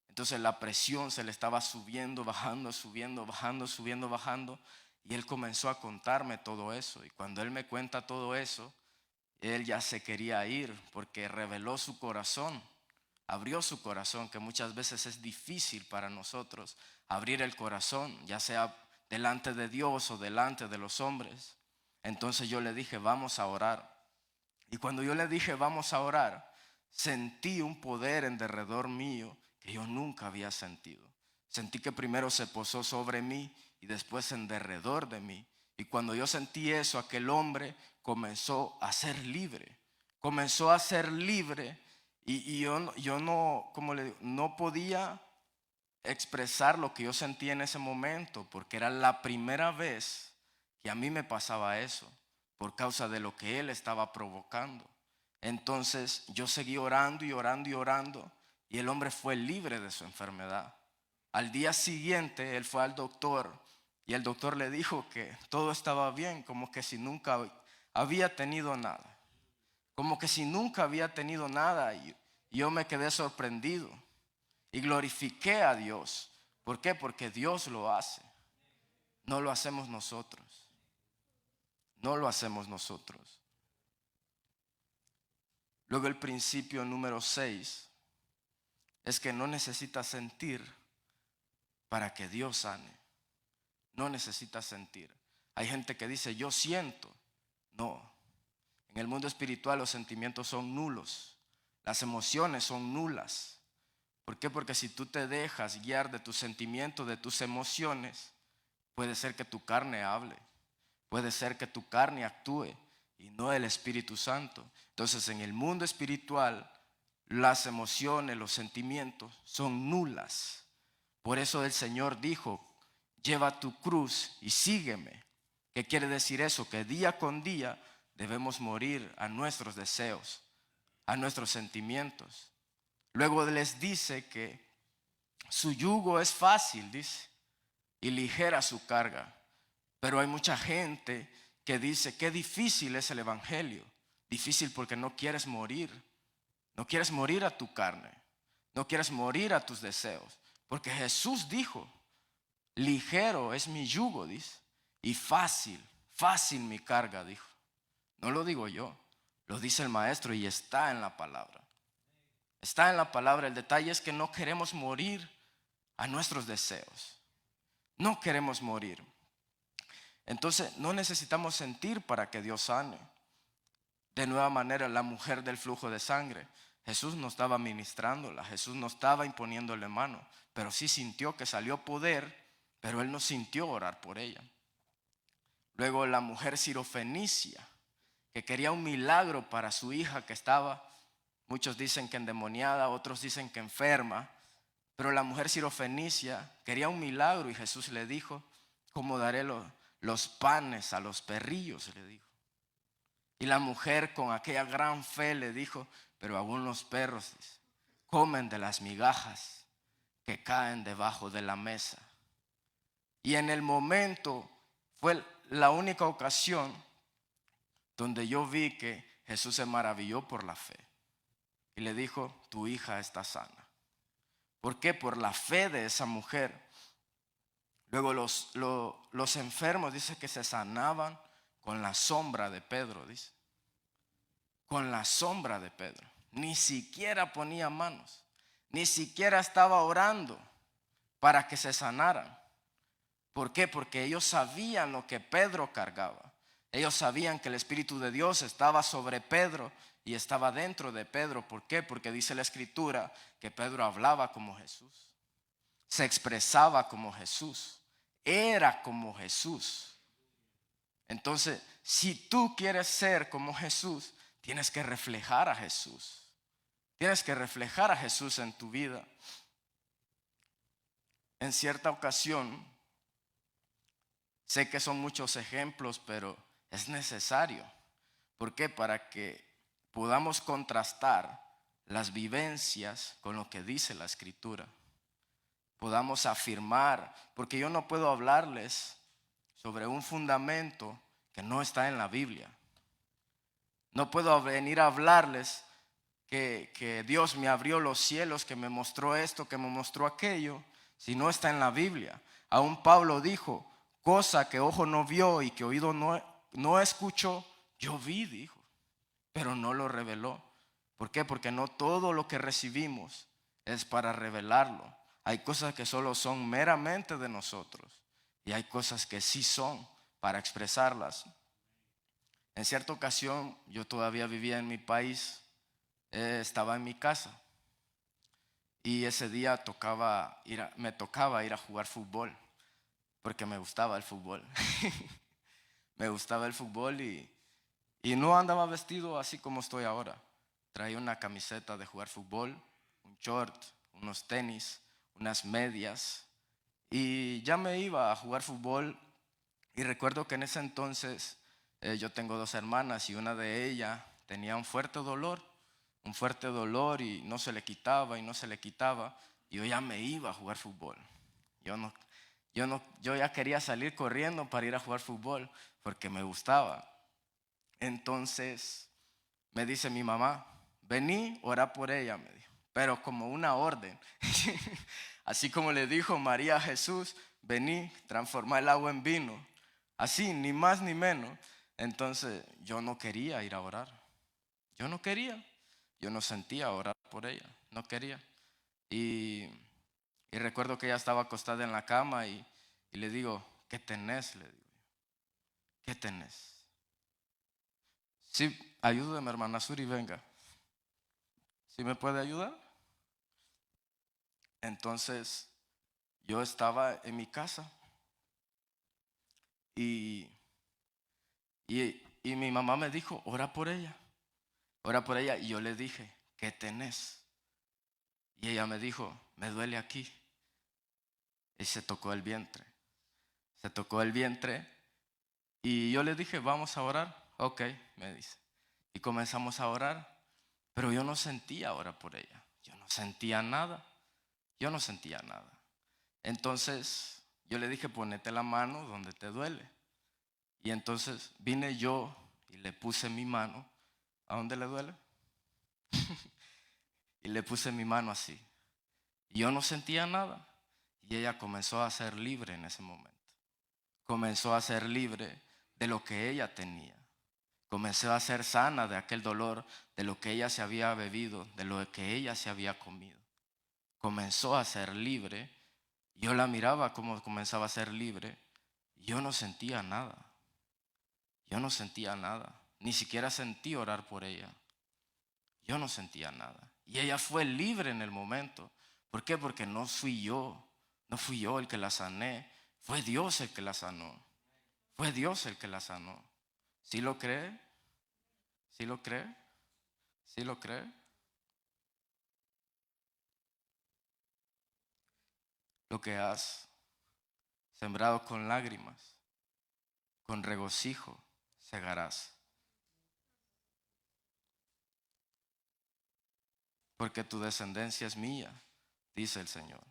Entonces la presión se le estaba subiendo, bajando, subiendo, bajando, subiendo, bajando. Y él comenzó a contarme todo eso. Y cuando él me cuenta todo eso, él ya se quería ir porque reveló su corazón. Abrió su corazón, que muchas veces es difícil para nosotros abrir el corazón, ya sea delante de Dios o delante de los hombres. Entonces yo le dije, vamos a orar. Y cuando yo le dije, vamos a orar, sentí un poder en derredor mío que yo nunca había sentido. Sentí que primero se posó sobre mí y después en derredor de mí. Y cuando yo sentí eso, aquel hombre comenzó a ser libre. Comenzó a ser libre y yo no, como le digo, no podía expresar lo que yo sentía en ese momento porque era la primera vez que a mí me pasaba eso por causa de lo que él estaba provocando. Entonces yo seguí orando y orando y orando y el hombre fue libre de su enfermedad. Al día siguiente él fue al doctor y el doctor le dijo que todo estaba bien, como que si nunca había tenido nada. Como que si nunca había tenido nada y yo me quedé sorprendido y glorifiqué a Dios. ¿Por qué? Porque Dios lo hace. No lo hacemos nosotros. No lo hacemos nosotros. Luego el principio número 6 es que no necesitas sentir para que Dios sane. No necesitas sentir. Hay gente que dice yo siento. No. En el mundo espiritual los sentimientos son nulos, las emociones son nulas. ¿Por qué? Porque si tú te dejas guiar de tus sentimientos, de tus emociones, puede ser que tu carne hable, puede ser que tu carne actúe y no el Espíritu Santo. Entonces en el mundo espiritual las emociones, los sentimientos son nulas. Por eso el Señor dijo, lleva tu cruz y sígueme. ¿Qué quiere decir eso? Que día con día debemos morir a nuestros deseos, a nuestros sentimientos. Luego les dice que su yugo es fácil, dice, y ligera su carga. Pero hay mucha gente que dice qué difícil es el evangelio. Difícil porque no quieres morir. No quieres morir a tu carne. No quieres morir a tus deseos. Porque Jesús dijo, ligero es mi yugo, dice, y fácil mi carga, dijo. No lo digo yo, lo dice el maestro y está en la palabra. Está en la palabra. El detalle es que no queremos morir a nuestros deseos. No queremos morir. Entonces no necesitamos sentir para que Dios sane. De nueva manera, la mujer del flujo de sangre, Jesús no estaba ministrándola, Jesús no estaba imponiéndole mano, pero sí sintió que salió poder, pero él no sintió orar por ella. Luego la mujer sirofenicia, que quería un milagro para su hija que estaba, muchos dicen que endemoniada, otros dicen que enferma, pero la mujer sirofenicia quería un milagro y Jesús le dijo, ¿cómo daré los panes a los perrillos? Le dijo. Y la mujer con aquella gran fe le dijo, pero aún los perros comen de las migajas que caen debajo de la mesa. Y en el momento fue la única ocasión donde yo vi que Jesús se maravilló por la fe. Y le dijo, tu hija está sana. ¿Por qué? Por la fe de esa mujer. Luego los enfermos dice que se sanaban con la sombra de Pedro, dice. Con la sombra de Pedro. Ni siquiera ponía manos. Ni siquiera estaba orando para que se sanaran. ¿Por qué? Porque ellos sabían lo que Pedro cargaba. Ellos sabían que el Espíritu de Dios estaba sobre Pedro y estaba dentro de Pedro. ¿Por qué? Porque dice la Escritura que Pedro hablaba como Jesús. Se expresaba como Jesús. Era como Jesús. Entonces, si tú quieres ser como Jesús, tienes que reflejar a Jesús. Tienes que reflejar a Jesús en tu vida. En cierta ocasión, sé que son muchos ejemplos, pero es necesario. ¿Por qué? Para que podamos contrastar las vivencias con lo que dice la Escritura. Podamos afirmar, porque yo no puedo hablarles sobre un fundamento que no está en la Biblia. No puedo venir a hablarles que Dios me abrió los cielos, que me mostró esto, que me mostró aquello, si no está en la Biblia. Aún Pablo dijo, cosa que ojo no vio y que oído no escuchó, yo vi, dijo, pero no lo reveló. ¿Por qué? Porque no todo lo que recibimos es para revelarlo. Hay cosas que solo son meramente de nosotros y hay cosas que sí son para expresarlas. En cierta ocasión, yo todavía vivía en mi país, estaba en mi casa y ese día me tocaba ir a jugar fútbol porque me gustaba el fútbol. Me gustaba el fútbol y no andaba vestido así como estoy ahora. Traía una camiseta de jugar fútbol, un short, unos tenis, unas medias y ya me iba a jugar fútbol. Y recuerdo que en ese entonces yo tengo 2 hermanas y una de ellas tenía un fuerte dolor y no se le quitaba y no se le quitaba. Y yo ya me iba a jugar fútbol. Yo ya quería salir corriendo para ir a jugar fútbol porque me gustaba. Entonces me dice mi mamá, vení, ora por ella, me dijo, pero como una orden. Así como le dijo María a Jesús, vení, transforma el agua en vino. Así, ni más ni menos. Entonces yo no quería ir a orar. Yo no quería. Yo no sentía orar por ella. No quería. Y recuerdo que ella estaba acostada en la cama y le digo, ¿qué tenés? Le digo, ¿qué tenés? Sí, ayúdeme, hermana Suri, venga. ¿Sí me puede ayudar? Entonces, yo estaba en mi casa y, y mi mamá me dijo, ora por ella. Ora por ella. Y yo le dije, ¿qué tenés? Y ella me dijo, me duele aquí. Y se tocó el vientre. Se tocó el vientre. Y yo le dije, vamos a orar. Ok, me dice. Y comenzamos a orar. Pero yo no sentía orar por ella. Yo no sentía nada. Yo no sentía nada. Entonces yo le dije, ponete la mano donde te duele. Y entonces vine yo y le puse mi mano. ¿A dónde le duele? Y le puse mi mano así. Y yo no sentía nada. Y ella comenzó a ser libre en ese momento. Comenzó a ser libre de lo que ella tenía. Comenzó a ser sana de aquel dolor, de lo que ella se había bebido, de lo que ella se había comido. Comenzó a ser libre. Yo la miraba como comenzaba a ser libre. Yo no sentía nada. Yo no sentía nada. Ni siquiera sentí orar por ella. Yo no sentía nada. Y ella fue libre en el momento. ¿Por qué? Porque no fui yo. No fui yo el que la sané. Fue Dios el que la sanó. Fue Dios el que la sanó. ¿Sí lo cree? ¿Sí lo cree? ¿Sí lo cree? Lo que has sembrado con lágrimas, con regocijo, segarás. Porque tu descendencia es mía, dice el Señor.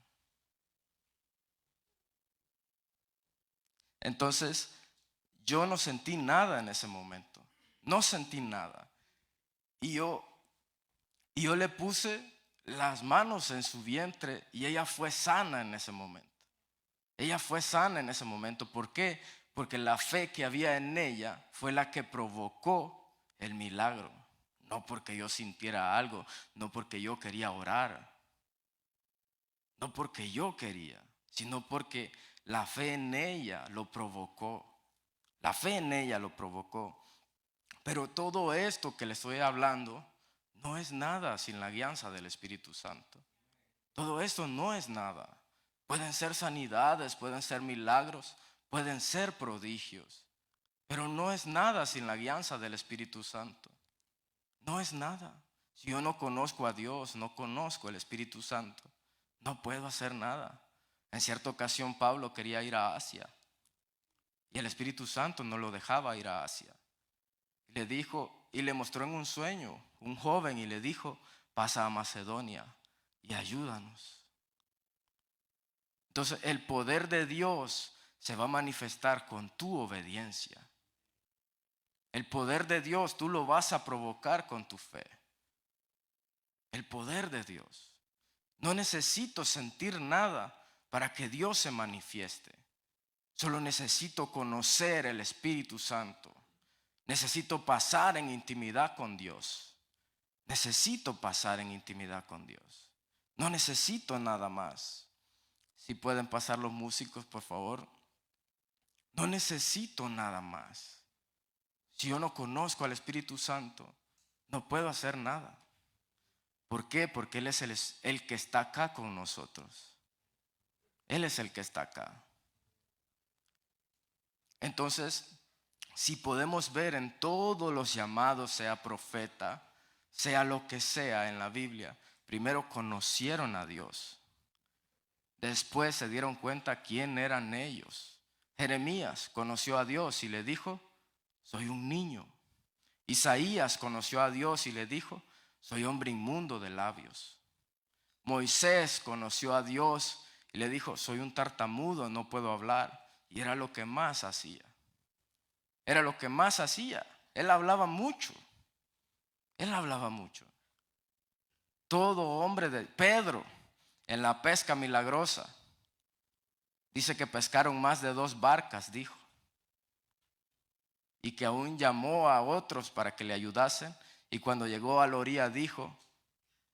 Entonces, yo no sentí nada en ese momento. No sentí nada. Y yo le puse las manos en su vientre y ella fue sana en ese momento. Ella fue sana en ese momento. ¿Por qué? Porque la fe que había en ella fue la que provocó el milagro. No porque yo sintiera algo, no porque yo quería orar, no porque yo quería, sino porque la fe en ella lo provocó. La fe en ella lo provocó. Pero todo esto que le estoy hablando no es nada sin la guianza del Espíritu Santo. Todo esto no es nada. Pueden ser sanidades, pueden ser milagros, pueden ser prodigios, pero no es nada sin la guianza del Espíritu Santo. No es nada. Si yo no conozco a Dios, no conozco el Espíritu Santo, no puedo hacer nada. En cierta ocasión Pablo quería ir a Asia y el Espíritu Santo no lo dejaba ir a Asia. Le dijo y le mostró en un sueño un joven y le dijo, pasa a Macedonia y ayúdanos. Entonces el poder de Dios se va a manifestar con tu obediencia. El poder de Dios tú lo vas a provocar con tu fe. El poder de Dios. No necesito sentir nada para que Dios se manifieste. Solo necesito conocer el Espíritu Santo. Necesito pasar en intimidad con Dios. Necesito pasar en intimidad con Dios. No necesito nada más. Si pueden pasar los músicos, por favor. No necesito nada más. Si yo no conozco al Espíritu Santo, no puedo hacer nada. ¿Por qué? Porque Él es el que está acá con nosotros. Él es el que está acá. Entonces, si podemos ver en todos los llamados, sea profeta, sea lo que sea en la Biblia, primero conocieron a Dios. Después se dieron cuenta quién eran ellos. Jeremías conoció a Dios y le dijo, soy un niño. Isaías conoció a Dios y le dijo, soy hombre inmundo de labios. Moisés conoció a Dios y le dijo, soy un tartamudo, no puedo hablar. Y era lo que más hacía. Era lo que más hacía. Él hablaba mucho. Él hablaba mucho. Todo hombre de Pedro en la pesca milagrosa. Dice que pescaron más de 2 barcas, dijo. Y que aún llamó a otros para que le ayudasen. Y cuando llegó a la orilla dijo,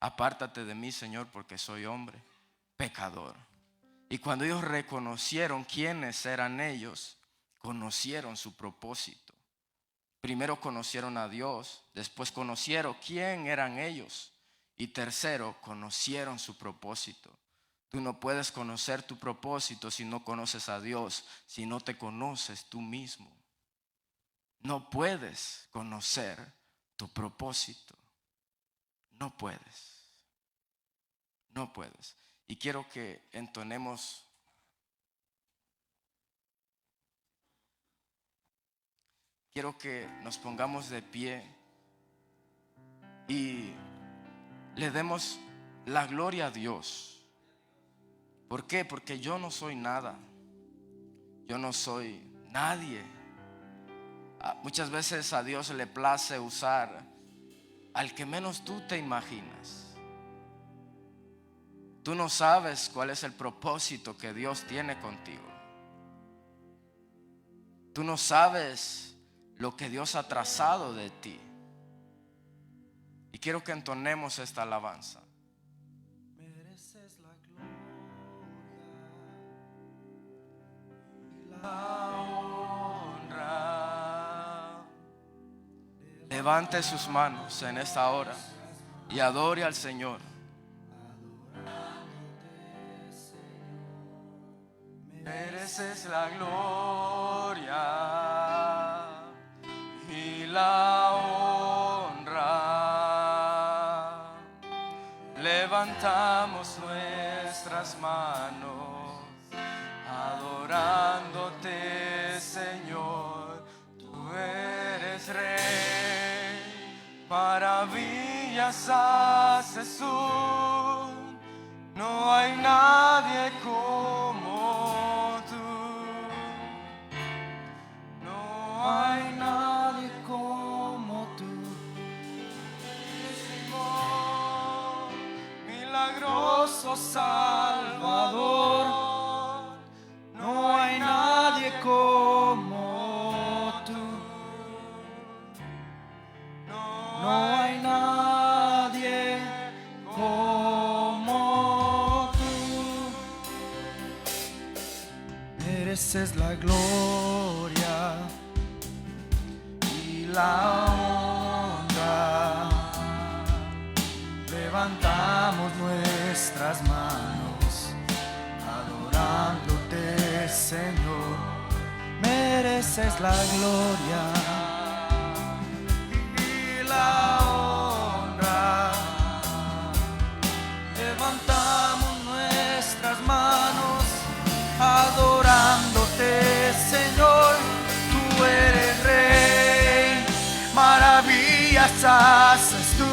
apártate de mí, Señor, porque soy hombre pecador. Y cuando ellos reconocieron quiénes eran ellos, conocieron su propósito. Primero conocieron a Dios, después conocieron quién eran ellos y tercero, conocieron su propósito. Tú no puedes conocer tu propósito si no conoces a Dios, si no te conoces tú mismo. No puedes conocer tu propósito. No puedes. No puedes. Y quiero que entonemos. Quiero que nos pongamos de pie y le demos la gloria a Dios. ¿Por qué? Porque yo no soy nada. Yo no soy nadie. Muchas veces a Dios le place usar al que menos tú te imaginas. Tú no sabes cuál es el propósito que Dios tiene contigo. Tú no sabes lo que Dios ha trazado de ti. Y quiero que entonemos esta alabanza. Mereces la gloria y la honra. Levante sus manos en esta hora y adore al Señor. Mereces la gloria y la honra. Levantamos nuestras manos adorándote, Señor. Tú eres Rey, maravillas haces tú. No hay nadie como tú. No hay nadie como tú. Milagroso Salvador, no hay nadie como tú. No hay nadie como tú. Mereces la gloria y la honra. Levantamos nuestras manos adorándote, Señor. Mereces la gloria y la honra. Levantamos nuestras manos adorándote, Señor. Tú eres Rey, maravillas haces tú.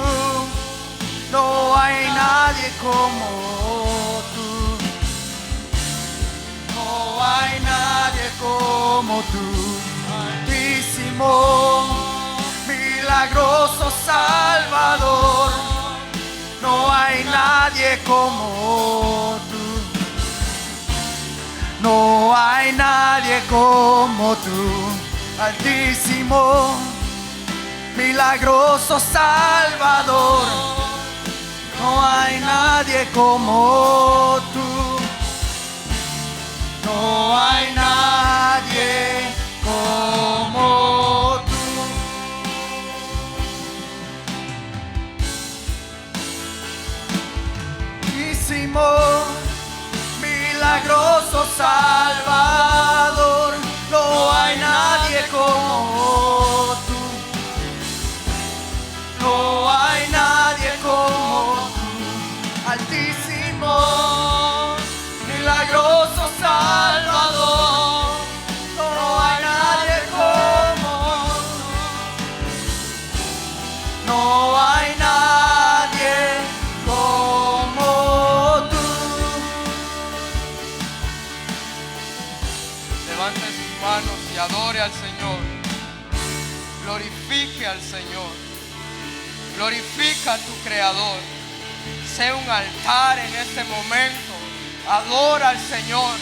No hay nadie como tú. No hay nadie como tú. Altísimo, milagroso Salvador. No hay nadie como tú. No hay nadie como tú. Altísimo, milagroso Salvador. No hay nadie como tú. No hay nadie como tú. Altísimo, milagroso Salvador. No hay nadie como tú. No hay nadie como tú. Altísimo, milagroso Salvador. No hay nadie como tú. No hay nadie como tú. Levante sus manos y adore al Señor. Glorifique al Señor. Glorifica a tu Creador. Sé un altar en este momento. Adora al Señor.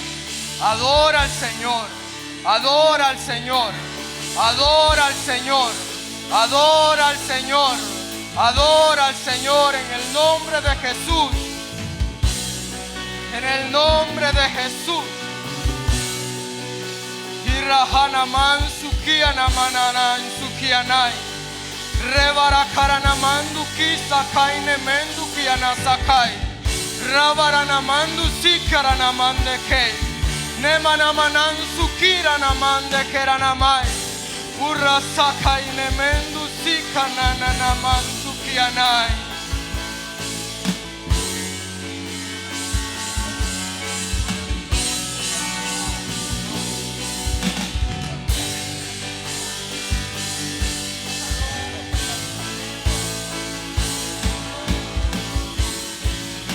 Adora al Señor. Adora al Señor. Adora al Señor. Adora al Señor. Adora al Señor en el nombre de Jesús. En el nombre de Jesús. Irahana mansukia na manana kianai. Rebarakaranamando kisa kaine mendu kianasakai. Rabaranamandu sikaranamande ke. Nemanamanan sukiranamande keranamai. Urasakai nemendu sikananaman sukianai.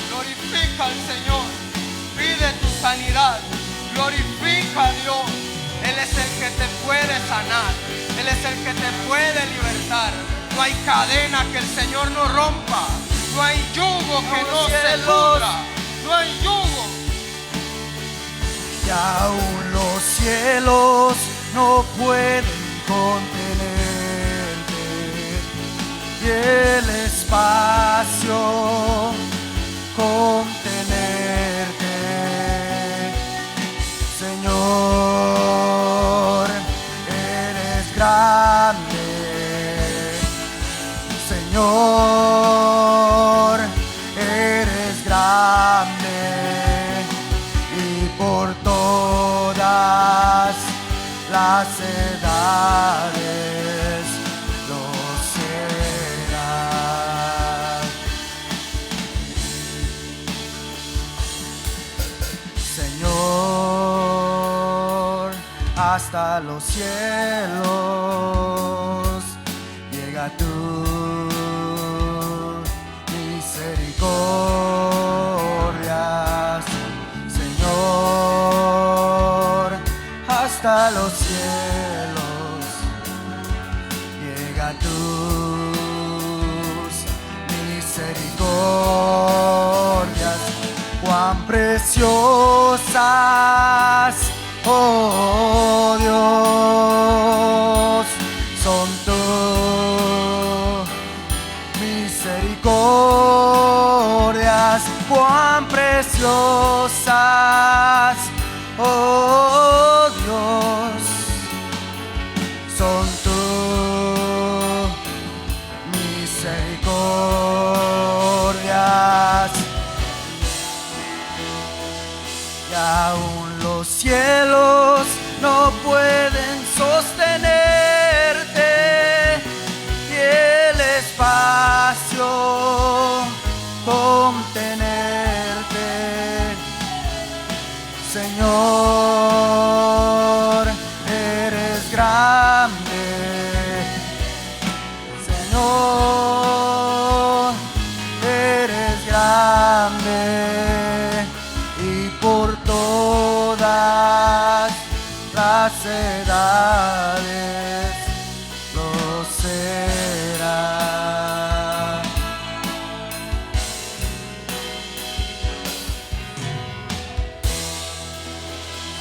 Glorifica al Señor, pide tu sanidad, glorifica a Dios. Él es el que te puede sanar, Él es el que te puede libertar. No hay cadena que el Señor no rompa, no hay yugo que no se pudra, no hay yugo. Y aún los cielos no pueden contenerte, y el espacio contenerte. Señor, eres grande. Señor, eres grande, y por todas las edades lo serás. Señor, hasta los cielos llega tu misericordia. Señor, hasta los cielos llega tus misericordias. Cuán preciosas, oh Dios, son tus misericordias. Cuán preciosas, oh Dios, son tus misericordias. Y aún los cielos no pueden sostenerte, y el espacio contenerte. Señor, eres grande. Señor, eres grande, y por todas las edades lo será.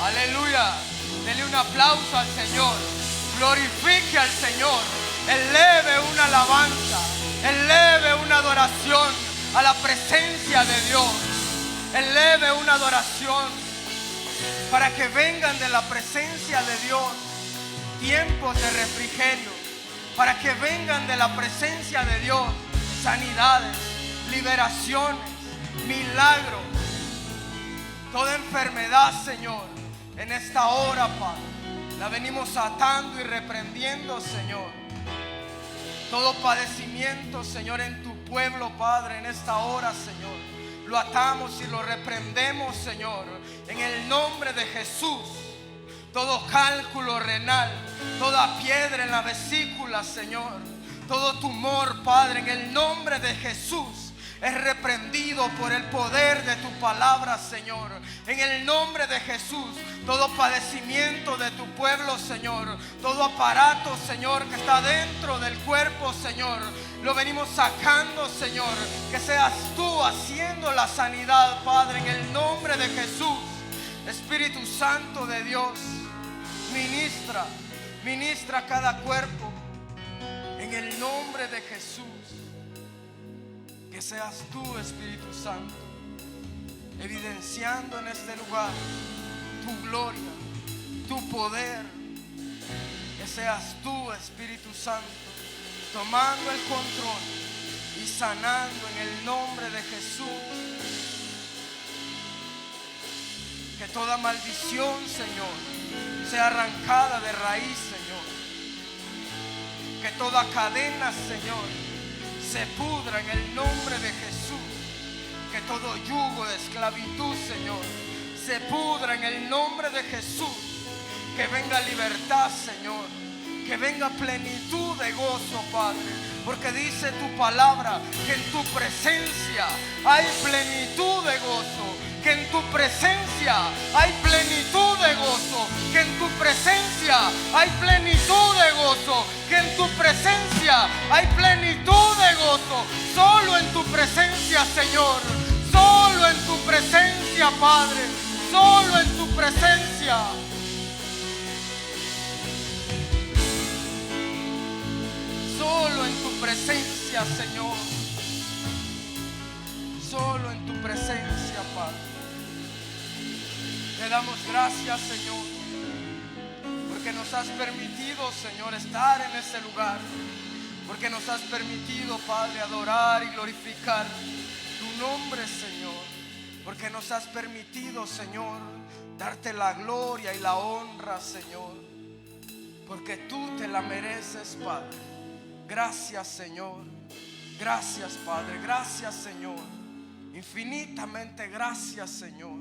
Aleluya, dele un aplauso al Señor, glorifique al Señor, eleve una alabanza, eleve una adoración a la presencia de Dios, eleve una adoración para que vengan de la presencia de Dios tiempos de refrigerio, para que vengan de la presencia de Dios sanidades, liberaciones, milagros, toda enfermedad, Señor, en esta hora, Padre, la venimos atando y reprendiendo, Señor. Todo padecimiento, Señor, en tu pueblo, Padre, en esta hora, Señor, lo atamos y lo reprendemos, Señor, en el nombre de Jesús. Todo cálculo renal, toda piedra en la vesícula, Señor, todo tumor, Padre, en el nombre de Jesús, es reprendido por el poder de tu palabra, Señor. En el nombre de Jesús, todo padecimiento de tu pueblo, Señor, todo aparato, Señor, que está dentro del cuerpo, Señor, lo venimos sacando, Señor. Que seas tú haciendo la sanidad, Padre, en el nombre de Jesús. Espíritu Santo de Dios, ministra cada cuerpo en el nombre de Jesús. Que seas tú, Espíritu Santo, evidenciando en este lugar tu gloria, tu poder. Que seas tú, Espíritu Santo, tomando el control y sanando en el nombre de Jesús. Que toda maldición, Señor, sea arrancada de raíz, Señor. Que toda cadena, Señor, se pudra en el nombre de Jesús. Que todo yugo de esclavitud, Señor, se pudra en el nombre de Jesús. Que venga libertad, Señor. Que venga plenitud de gozo, Padre. Porque dice tu palabra que en tu presencia hay plenitud de gozo. Que en tu presencia hay plenitud de gozo. Que en tu presencia hay plenitud de gozo. Que en tu presencia hay plenitud de gozo. Solo en tu presencia, Señor. Solo en tu presencia, Padre. Solo en tu presencia. Solo en tu presencia, Señor. Solo en tu presencia, Padre. Te damos gracias, Señor, porque nos has permitido, Señor, estar en ese lugar. Porque nos has permitido, Padre, adorar y glorificar tu nombre, Señor. Porque nos has permitido, Señor, darte la gloria y la honra, Señor. Porque tú te la mereces, Padre. Gracias, Señor. Gracias, Padre. Gracias, Señor. Infinitamente gracias, Señor.